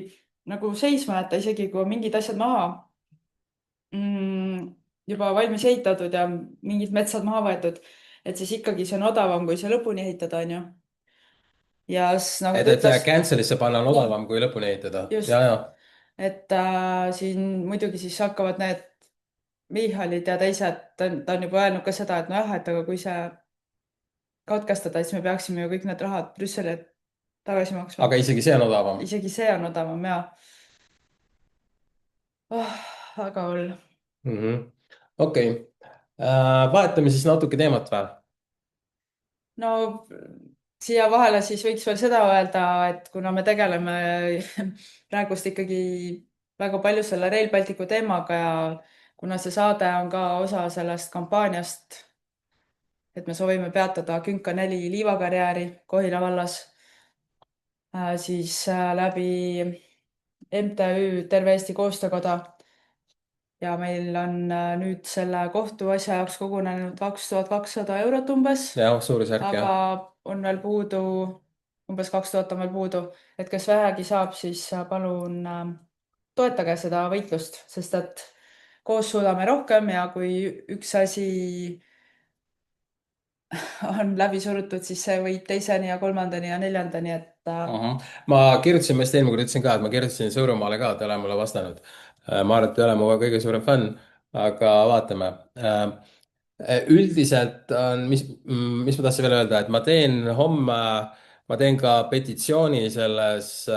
nagu seisma jätta, isegi kui on mingid asjad maha juba valmis ehitatud ja mingid metsad maha võetud, et siis ikkagi see on odavam, kui see lõpuni ehitada, on ju. Ja nagu ta et ütles, cancel'isse panna on odavam kui lõpuni ehitada. just, ja. et siin muidugi siis hakkavad need Michalid ja teised, ta on juba öelnud ka seda, et nojah, et aga kui see katkestada, siis me peaksime ju kõik need rahad Brüsseli tagasi maksma. aga isegi see on odavam? isegi see on odavam ja väga hull. okei. Vahetame siis natuke teemat või? No siia vahele siis võiks veel seda öelda, et kuna me tegeleme praegust ikkagi väga palju selle Rail Balticu teemaga ja kuna see saade on ka osa sellest kampaaniast, et me soovime peatada Künka 4 liivakarjääri Kohila vallas, siis läbi MTÜ Terve Eesti Koostöökoda ja meil on nüüd selle kohtuasja jaoks kogunenud 2200 eurot umbes. jah, suurusjärk, aga jah. on veel puudu, umbes 2000 on veel puudu, et kes vähegi saab, siis palun toetage seda võitlust, sest et koos suudame rohkem ja kui üks asi on läbi surutud, siis see viib teiseni ja kolmandani ja neljandani, et ma kirjutasin, ma just eelmine kord ütlesin ka, et ma kirjutasin Sõõrumaale ka, ta ei ole mulle vastanud. ma arvan, et ei ole mu kõige suurem fänn, aga vaatame. üldiselt on, mis ma tahtsin veel öelda, et ma teen homme, ma teen ka petitsiooni selles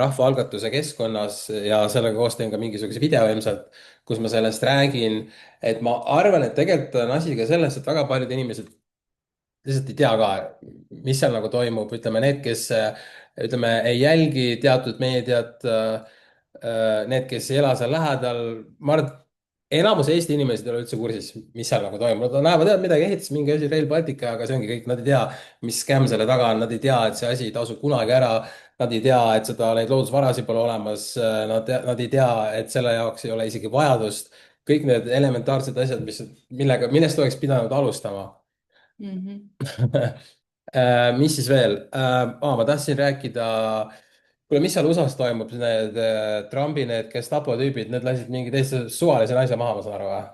rahvaalgatuse keskkonnas ja sellega koos teen ka mingisuguse video ilmselt, kus ma sellest räägin. et ma arvan, et tegelikult on asi ka selles, et väga paljud inimesed lihtsalt ei tea ka, mis seal nagu toimub, ütleme need, kes ütleme, ei jälgi teatud meediat, need, kes ei ela seal lähedal, ma arvan, et enamus Eesti inimesed ei ole üldse kursis, mis seal nagu toimub, nad näevad, et midagi ehitatakse, mingi asi Rail Baltic, aga see ongi kõik, nad ei tea, mis skäm selle taga on, nad ei tea, et see asi ei tasu kunagi ära, nad ei tea, et seda, neid loodusvarasid pole olemas, nad ei tea, et selle jaoks ei ole isegi vajadust, kõik need elementaarsed asjad, millest oleks pidanud alustama. mis siis veel? ma tahtsin rääkida, kuule, mis seal USA-s toimub, need Trumpi, need Gestapo tüübid, need lasid mingi teise suvalise naise maha, ma saan aru, või?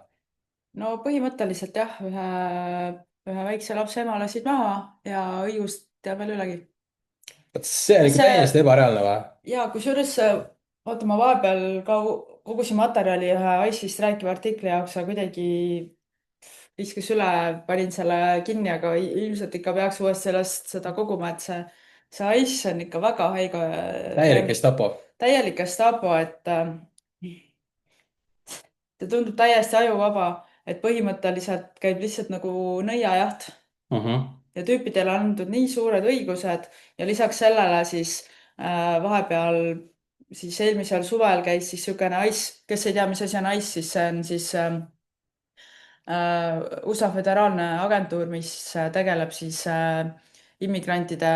no põhimõtteliselt jah, ühe väikse lapse ema lasid maha ja õigust teab veel ülegi. vot see on ikka see täiesti ebareaalne või? ja kusjuures vaata, ma vahepeal ka kogusin materjali ühe ICE-ist rääkiva artikli jaoks, aga kuidagi viskas üle, panin selle kinni, aga ilmselt ikka peaks uuesti sellest seda koguma, et see ICE on ikka väga haige, täielik Gestapo. täielik Gestapo, et see tundub täiesti ajuvaba, et põhimõtteliselt käib lihtsalt nagu nõiajaht ja tüüpidele on antud nii suured õigused ja lisaks sellele siis vahepeal siis eelmisel suvel käis siis niisugune ICE, kes ei tea, mis asi on ICE, siis see on siis USA föderaalne agentuur, mis tegeleb siis immigrantide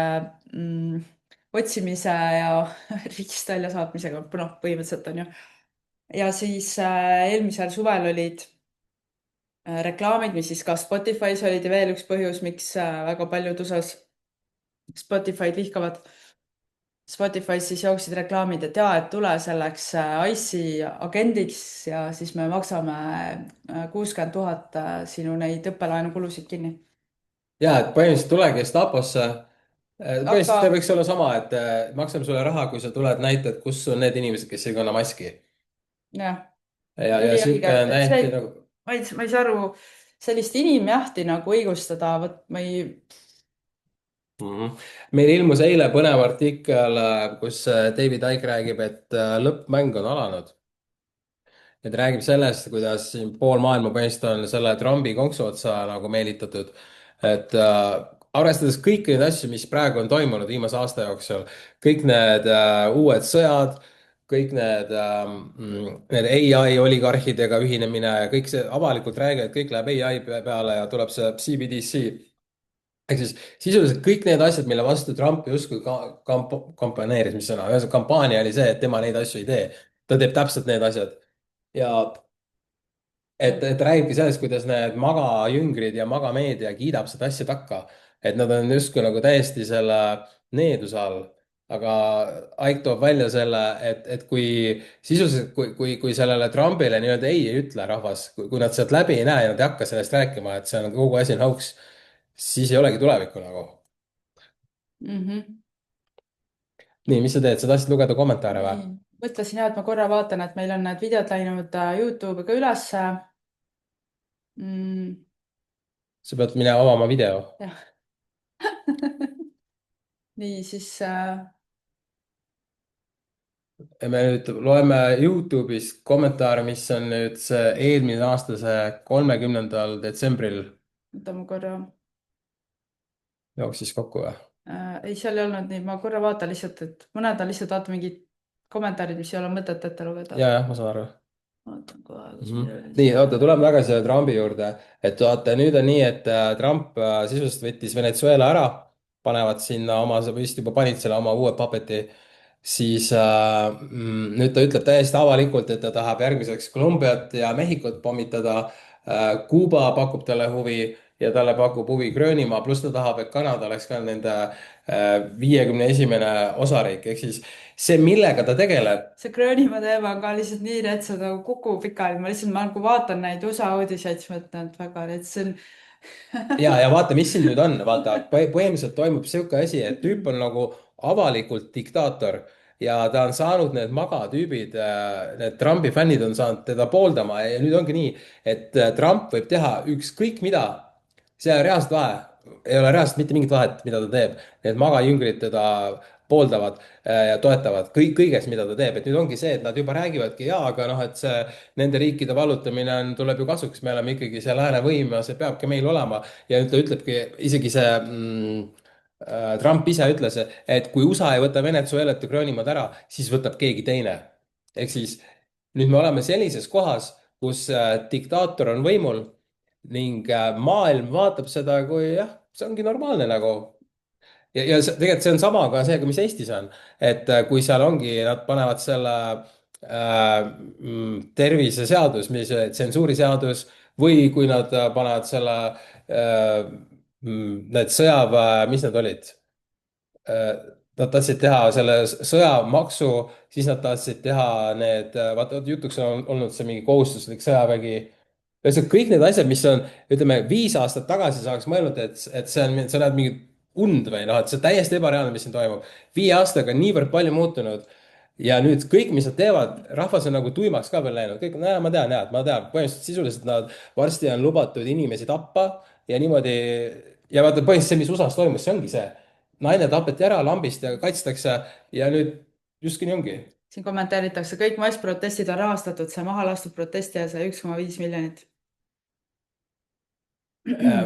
otsimise ja riigist väljasaatmisega, noh, põhimõtteliselt on ju. Ja siis eelmisel suvel olid reklaamid, mis siis ka Spotify's olid ja veel üks põhjus, miks väga paljud USA-s Spotify'd vihkavad. Spotify's siis jooksid reklaamid, et jaa, et tule selleks ICE agendiks ja siis me maksame 60 000 sinu neid õppelaenukulusid kinni. ja, et põhimõtteliselt tule Gestaposse. põhimõtteliselt see aga võiks olla sama, et maksame sulle raha, kui sa tuled, näitad, kus on need inimesed, kes ei kanna maski. jah, ja üliõige, sihuke on et see, täiesti nagu. ma ei saa aru, sellist inimjahti nagu õigustada, vot ma ei, Meil ilmus eile põnev artikkel, kus David Icke räägib, et lõppmäng on alanud. et räägib sellest, kuidas siin pool maailma põhimõtteliselt on selle Trumpi konksu otsa nagu meelitatud. et arvestades kõiki neid asju, mis praegu on toimunud viimase aasta jooksul, kõik need uued sõjad, kõik need ai oligarhidega ühinemine ja kõik see avalikult räägivad, kõik läheb ai peale ja tuleb see CBDC. ehk siis sisuliselt kõik need asjad, mille vastu Trump justkui kampaneeris, mis sõna, ühesõnaga kampaania oli see, et tema neid asju ei tee. ta teeb täpselt need asjad. ja et räägibki sellest, kuidas need magajüngrid ja magameedia kiidab seda asja takka. et nad on justkui nagu täiesti selle needuse all. aga Aik toob välja selle, et kui sisuliselt, kui sellele Trumpile nii-öelda ei ütle rahvas, kui nad sealt läbi ei näe ja nad ei hakka sellest rääkima, et see on kogu asi on hauks, siis ei olegi tulevikku nagu. nii, mis sa teed, sa tahtsid lugeda kommentaare või? nii, mõtlesin jah, et ma korra vaatan, et meil on need videod läinud YouTube'i ka ülesse. sa pead minema avama video. jah. nii, siis ja me nüüd loeme Youtube'ist kommentaare, mis on nüüd see eelmine aasta, see 30. detsembril võtame korra. jooksis kokku või? ei, seal ei olnud nii, ma korra vaatan lihtsalt, et mõned on lihtsalt vaata mingid kommentaarid, mis ei ole mõtet ette lugeda. ja, ma saan aru. vaatan kohe, kas nii, oota, tuleme tagasi selle Trumpi juurde. et vaata, nüüd on nii, et Trump sisuliselt võttis Venezuela ära, panevad sinna oma, sa vist juba panid selle oma uue papeti, siis nüüd ta ütleb täiesti avalikult, et ta tahab järgmiseks Kolumbiat ja Mehhikot pommitada. Kuuba pakub talle huvi ja talle pakub huvi Gröönimaa, pluss ta tahab, et Kanada oleks ka nende 51. osariik, ehk siis see, millega ta tegeleb. see Gröönimaa teema on ka lihtsalt nii rets, et nagu kukub pikali, ma lihtsalt, ma nagu vaatan neid USA uudiseid, siis mõtlen, et väga rets, see on ja vaata, mis siin nüüd on, vaata, põhimõtteliselt toimub sihuke asi, et tüüp on nagu avalikult diktaator ja ta on saanud need magatüübid, need Trumpi fännid on saanud teda pooldama ja nüüd ongi nii, et Trump võib teha ükskõik mida. see ei ole reaalselt vahe, ei ole reaalselt mitte mingit vahet, mida ta teeb. Need magajüngrid teda pooldavad ja toetavad kõiges, mida ta teeb, et nüüd ongi see, et nad juba räägivadki, jaa, aga noh, et see nende riikide vallutamine tuleb ju kasuks, me oleme ikkagi see lääne võim ja see peabki meil olema. ja nüüd ta ütlebki, isegi see Trump ise ütles, et kui USA ei võta Venezuelat ja Gröönimaad ära, siis võtab keegi teine. ehk siis nüüd me oleme sellises kohas, kus diktaator on võimul ning maailm vaatab seda kui jah, see ongi normaalne nagu. ja tegelikult see on sama ka see, mis Eestis on, et kui seal ongi, nad panevad selle terviseseadus, mis tsensuuriseadus või kui nad panevad selle need sõjaväe, mis need olid? Nad tahtsid teha selle sõjamaksu, siis nad tahtsid teha need, vaata jutuks on olnud see mingi kohustuslik sõjavägi. ühesõnaga kõik need asjad, mis on, ütleme 5 aastat tagasi saaks mõelnud, et see on, sa näed mingit und või noh, et see on täiesti ebareaalne, mis siin toimub. 5 aastaga on niivõrd palju muutunud ja nüüd kõik, mis nad teevad, rahvas on nagu tuimaks ka veel läinud, kõik, no ma tean, ma tean, põhimõtteliselt sisuliselt nad varsti on lubatud inimesi tappa ja niimoodi. Ja vaata, põhimõtteliselt see, mis USA-s toimus, see ongi see. Naine tapeti ära lambist ja kaitstakse ja nüüd justkui nii ongi. siin kommenteeritakse, kõik massprotestid on rahastatud, see maha lastud protestija sai 1,5 miljonit.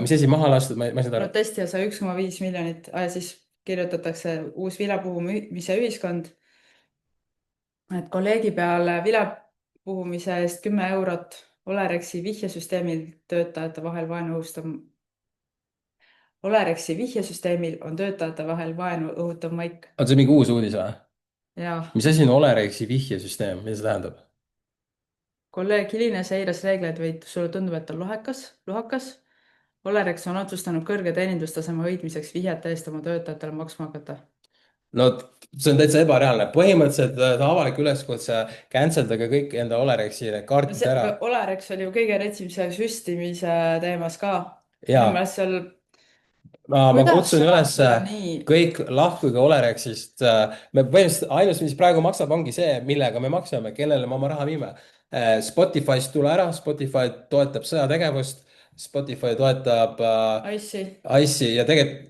Mis asi maha lastud, ma ei saa aru. protestija sai 1,5 miljonit ja siis kirjutatakse uus vilepuhumise ühiskond. et kolleegi peale vilepuhumise eest 10 eurot Olerexi vihjesüsteemil töötajate vahel vaenu õhustav. Olerexi vihjesüsteemil on töötajate vahel vaenu õhutav maik. on see mingi uus uudis või? jah, mis asi on Olerexi vihjesüsteem, mida see tähendab? kolleeg Hiline seiras reegleid või sulle tundub, et on lohakas? Olerex on otsustanud kõrge teenindustaseme hoidmiseks vihjete eest oma töötajatele maksma hakata. No see on täitsa ebareaalne, põhimõtteliselt avalik üleskutse, cancel dage kõik enda Olerexi need kaardid ära. Olerex oli ju kõige retsimuse süstimise teemas ka. Jaa. minu meelest seal ma Kuidas kutsun üles sõnastada nii? kõik lahkuge Olerexist. me põhimõtteliselt ainus, mis praegu maksab, ongi see, millega me maksame, kellele me oma raha viime. Spotify'st tule ära, Spotify toetab sõjategevust, Spotify toetab ICE ja tegelikult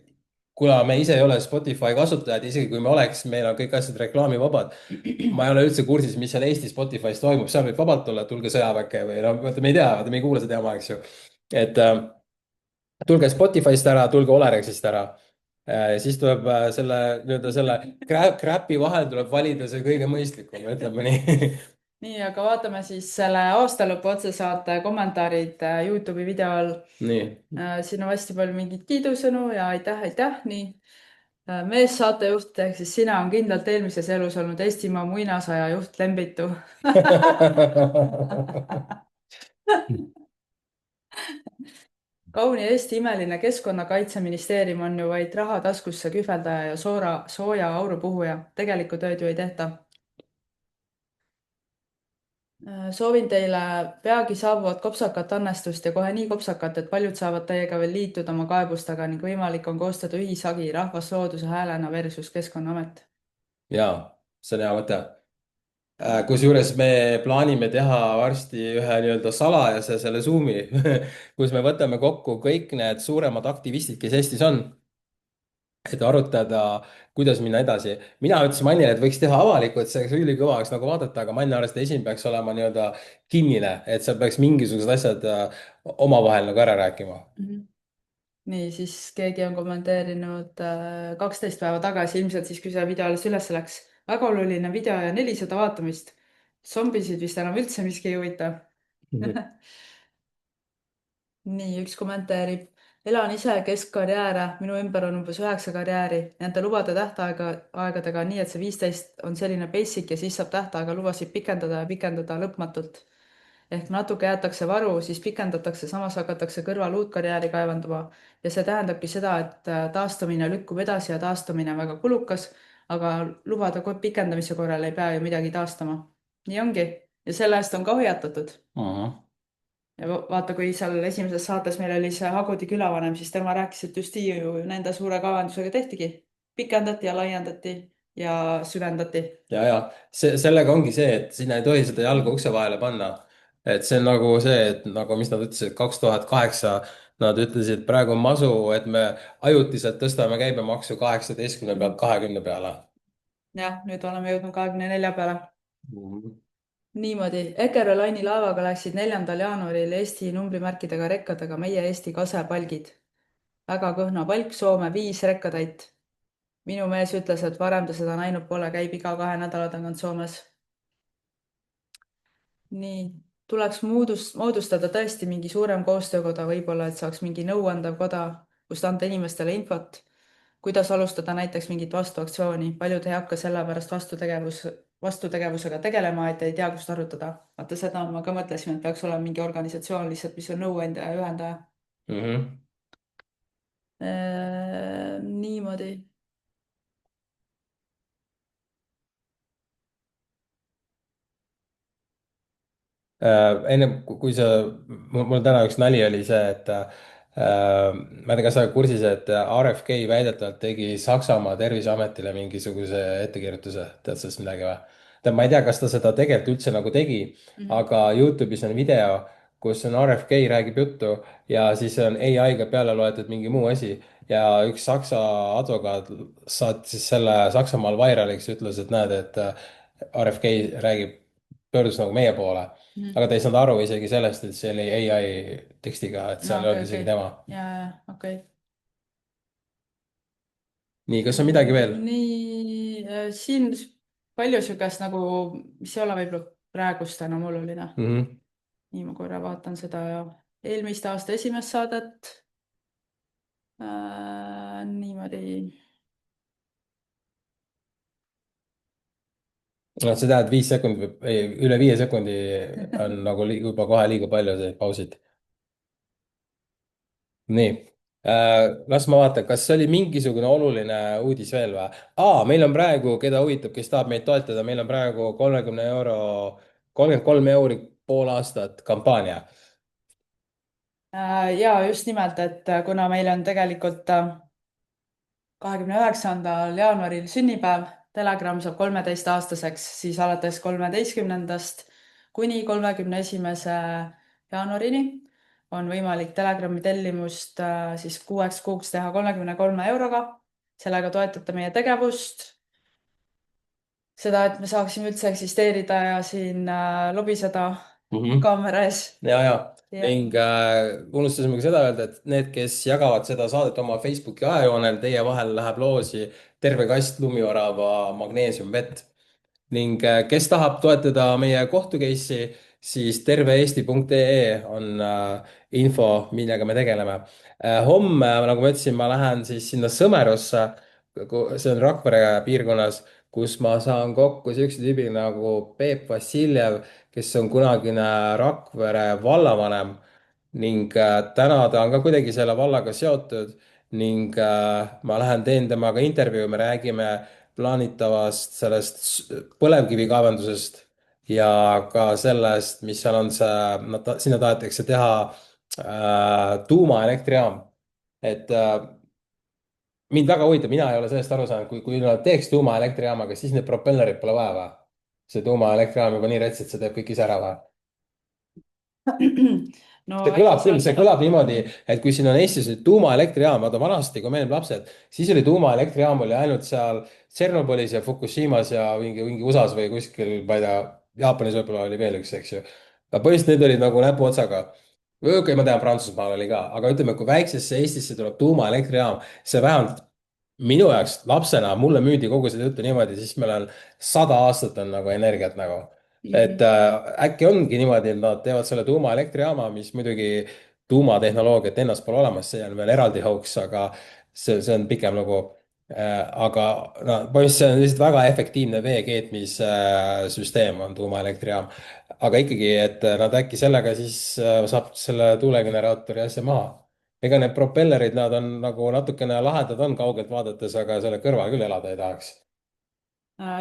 kuna me ise ei ole Spotify kasutajad, isegi kui me oleks, meil on kõik asjad reklaamivabad. ma ei ole üldse kursis, mis seal Eesti Spotify's toimub, seal võib vabalt olla, tulge sõjaväkke või no vaata, me ei tea, vaata, me ei kuula seda jama, eks ju. et tulge Spotify'st ära, tulge Olerexist ära. siis tuleb selle nii-öelda selle crap'i vahel tuleb valida see kõige mõistlikum, ütleme nii. nii, aga vaatame siis selle aastalõpu otsesaate kommentaarid Youtube'i video all. nii. siin on hästi palju mingeid kiidusõnu ja aitäh, nii. meessaatejuht ehk siis sina on kindlalt eelmises elus olnud Eestimaa muinasaja juht Lembitu. kauni Eesti imeline Keskkonnakaitseministeerium on ju vaid raha taskusse kühveldaja ja sooja auru puhuja. Tegelikku tööd ju ei tehta. soovin teile peagi saabuvat kopsakat annestust ja kohe nii kopsakat, et paljud saavad teiega veel liituda oma kaebustega ning võimalik on koostada ühishagi Rahvas looduse häälena versus Keskkonnaamet. jaa, see on hea mõte. Kusjuures me plaanime teha varsti ühe nii-öelda salajase selle Zoomi, kus me võtame kokku kõik need suuremad aktivistid, kes Eestis on, et arutada, kuidas minna edasi. mina ütlesin Mannile, et võiks teha avalikult, see oleks ülikõva oleks nagu vaadata, aga Mann arvas, et esimene peaks olema nii-öelda kinnine, et seal peaks mingisugused asjad omavahel nagu ära rääkima. nii, siis keegi on kommenteerinud 12 päeva tagasi, ilmselt siis, kui see video alles üles läks. väga oluline video ja 400 vaatamist. zombisid vist enam üldse miski ei huvita. nii, üks kommenteerib. Elan ise keskkarjääre, minu ümber on umbes 9 karjääri. Nende lubade tähtaegadega on nii, et see 15 on selline basic ja siis saab tähtaega lubasid pikendada ja pikendada lõpmatult. Ehk natuke jäetakse varu, siis pikendatakse, samas hakatakse kõrval uut karjääri kaevandama. Ja see tähendabki seda, et taastumine lükkub edasi ja taastumine on väga kulukas, aga lubade pikendamise korral ei pea ju midagi taastama. Nii ongi. Ja selle eest on ka hoiatatud. Ja vaata, kui seal esimeses saates meil oli see Hagudi külavanem, siis tema rääkis, et just ju nende suure kaevandusega tehtigi. Pikendati ja laiendati ja süvendati. ja sellega ongi see, et sinna ei tohi seda jalga ukse vahele panna. Et see on nagu see, et nagu mis nad ütlesid, 2008 nad ütlesid, praegu on masu, et me ajutiselt tõstame käibemaksu 18 pealt 20 peale. jah, nüüd oleme jõudnud 24 peale. Niimoodi, Eckerö Laini laevaga läksid 4. jaanuaril Eesti numbrimärkidega rekkadega meie Eesti kasepalgid. Väga kõhna palk, Soome 5 rekkatäit. Minu mees ütles, et varem ta seda näinud pole, käib iga 2 nädala tagant Soomes. nii, tuleks moodustada tõesti mingi suurem koostöökoda, võib-olla, et saaks mingi nõuandev koda, kust anda inimestele infot, kuidas alustada näiteks mingit vastuaktsiooni. Paljud ei hakka sellepärast vastutegevusega tegelema, et ei tea, kust arutada. Vaata, seda ma ka mõtlesime, et peaks olema mingi organisatsioon lihtsalt, mis on nõuandja ja ühendaja. Niimoodi. Enne kui sa, mul täna üks nali oli see, et ma ei tea, kas sa oled kursis, et RFK väidetavalt tegi Saksamaa terviseametile mingisuguse ettekirjutuse, tead sellest midagi või? tähendab, ma ei tea, kas ta seda tegelikult üldse nagu tegi, Mhm. aga Youtube'is on video, kus on RFK räägib juttu ja siis on ai-ga peale loetud mingi muu asi ja üks Saksa advokaat saatis selle Saksamaal vairaliks ja ütles, et näed, et RFK räägib, pöördus nagu meie poole, Mhm. aga ta ei saanud aru isegi sellest, et see oli ai tekstiga, et No seal ei okei, olnud isegi okei. tema. Okei. nii, kas on midagi veel? Nii, siin palju niisugust nagu, mis ei ole võib-olla praegust enam oluline. Mhm. nii, ma korra vaatan seda eelmist aasta esimest saadet. Niimoodi. no sa tead, 5 sekundit või ei, üle 5 sekundi on nagu juba kohe liiga palju see pausid. nii, las ma vaatan, kas oli mingisugune oluline uudis veel või? Meil on praegu, keda huvitab, kes tahab meid toetada, meil on praegu 30 euro, 33 € pool aastat kampaania. Ja just nimelt, et kuna meil on tegelikult 29. jaanuaril sünnipäev, Telegram saab 13-aastaseks, siis alates 13. kuni 31. jaanuarini on võimalik Telegrami tellimust siis 6 kuuks teha 33 euroga. sellega toetate meie tegevust, seda, et me saaksime üldse eksisteerida ja siin lobiseda Mhm. kaamera ees. ja Ja. ning unustasime ka seda öelda, et need, kes jagavad seda saadet oma Facebooki ajajoonel, teie vahel läheb loosi terve kast Lumiorava magneesiumvett. ning kes tahab toetada meie kohtu case'i, siis terveeesti.ee on info, millega me tegeleme. homme, nagu ma ütlesin, ma lähen siis sinna Sõmerusse, see on Rakvere piirkonnas, kus ma saan kokku siukse tüübi nagu Peep Vassiljev, kes on kunagine Rakvere vallavanem ning täna ta on ka kuidagi selle vallaga seotud ning ma lähen teen temaga intervjuu, me räägime plaanitavast sellest põlevkivikaevandusest ja ka sellest, mis seal on see, sinna tahetakse teha tuumaelektrijaam. et mind väga huvitab, mina ei ole sellest aru saanud, kui nad teeks tuumaelektrijaama, kas siis need propellerid pole vaja või? see tuumaelektrijaam juba nii rets, et see teeb kõik ise ära või? no see äkki kõlab sa küll, oled see seda. kõlab niimoodi, et kui siin on Eestis oli tuumaelektrijaam, vaata vanasti, kui me olime lapsed, siis oli tuumaelektrijaam oli ainult seal Tšernobõlis ja Fukushimas ja mingi USA-s või kuskil, ma ei tea, Jaapanis võib-olla oli veel üks, eks ju. aga põhimõtteliselt need olid nagu näpuotsaga. okei okay,, ma tean, Prantsusmaal oli ka, aga ütleme, kui väiksesse Eestisse tuleb tuumaelektrijaam, see vähemalt minu jaoks lapsena, mulle müüdi kogu seda juttu niimoodi, siis meil on 100 aastat on nagu energiat nagu et äkki ongi niimoodi, et nad teevad selle tuumaelektrijaama, mis muidugi tuumatehnoloogiat ennast pole olemas, see on veel eraldi hoogs, aga see on pikem lugu. aga no põhimõtteliselt see on lihtsalt väga efektiivne vee keetmissüsteem on tuumaelektrijaam. aga ikkagi, et nad äkki sellega siis saab selle tuulegeneraatori asja maha. ega need propellerid, nad on nagu natukene lahedad on kaugelt vaadates, aga selle kõrval küll elada ei tahaks.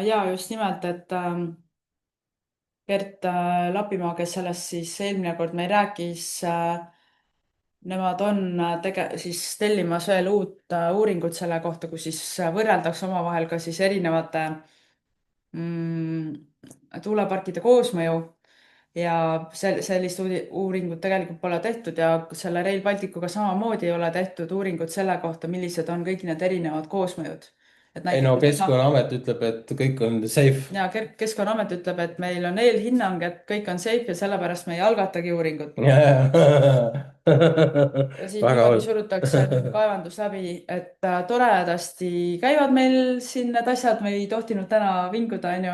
ja just nimelt, et Gert Lapimaa, kes sellest siis eelmine kord meil rääkis, nemad on siis tellimas veel uut uuringut selle kohta, kus siis võrreldakse omavahel ka siis erinevate tuuleparkide koosmõju ja sellist uuringut tegelikult pole tehtud ja selle Rail Balticuga samamoodi ei ole tehtud uuringut selle kohta, millised on kõik need erinevad koosmõjud. et ei no näiteks Keskkonnaamet ütleb, et kõik on safe. ja Keskkonnaamet ütleb, et meil on eelhinnang, et kõik on safe ja sellepärast me ei algatagi uuringut. ja siis väga niimoodi hull. surutakse kaevandus läbi, et toredasti käivad meil siin need asjad, me ei tohtinud täna vinguda, onju.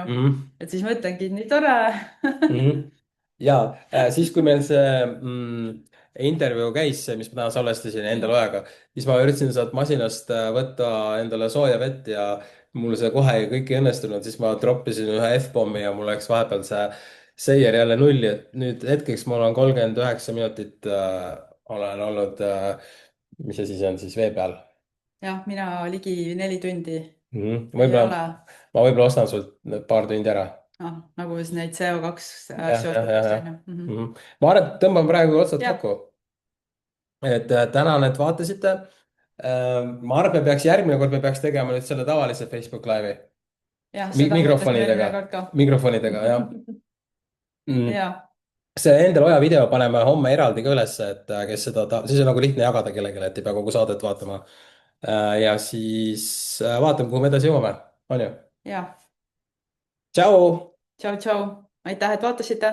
et siis ma ütlengi, nii tore. ja siis, kui meil see intervjuu käis, mis ma täna salvestasin enda loega, siis ma üritasin sealt masinast võtta endale sooja vett ja mul see kohe kõik ei õnnestunud, siis ma troppisin ühe F-pommi ja mul läks vahepeal see seier jälle nulli, et nüüd hetkeks mul on 39 minutit olen olnud mis asi see on siis vee peal? jah, mina ligi 4 tundi. ei võib-olla ole, ma võib-olla ostan sult need paar tundi ära. nagu neid CO2 jah, jah, jah, seotud, jah. onju. Ma arvan, et tõmban praegu otsad Jah. kokku. et tänan, et vaatasite. Ma arvan, et me peaks järgmine kord, me peaks tegema nüüd selle tavalise Facebook Live'i jah, seda mõtlesime eelmine kord ka. mikrofonidega, jah. Ja, see Endel Oja video paneme homme eraldi ka ülesse, et kes seda, siis on nagu lihtne jagada kellelegi, et ei pea kogu saadet vaatama. Ja siis vaatame, kuhu me edasi jõuame, on ju. ja. Tšau. Tšau, tšau. Aitäh, et vaatasite.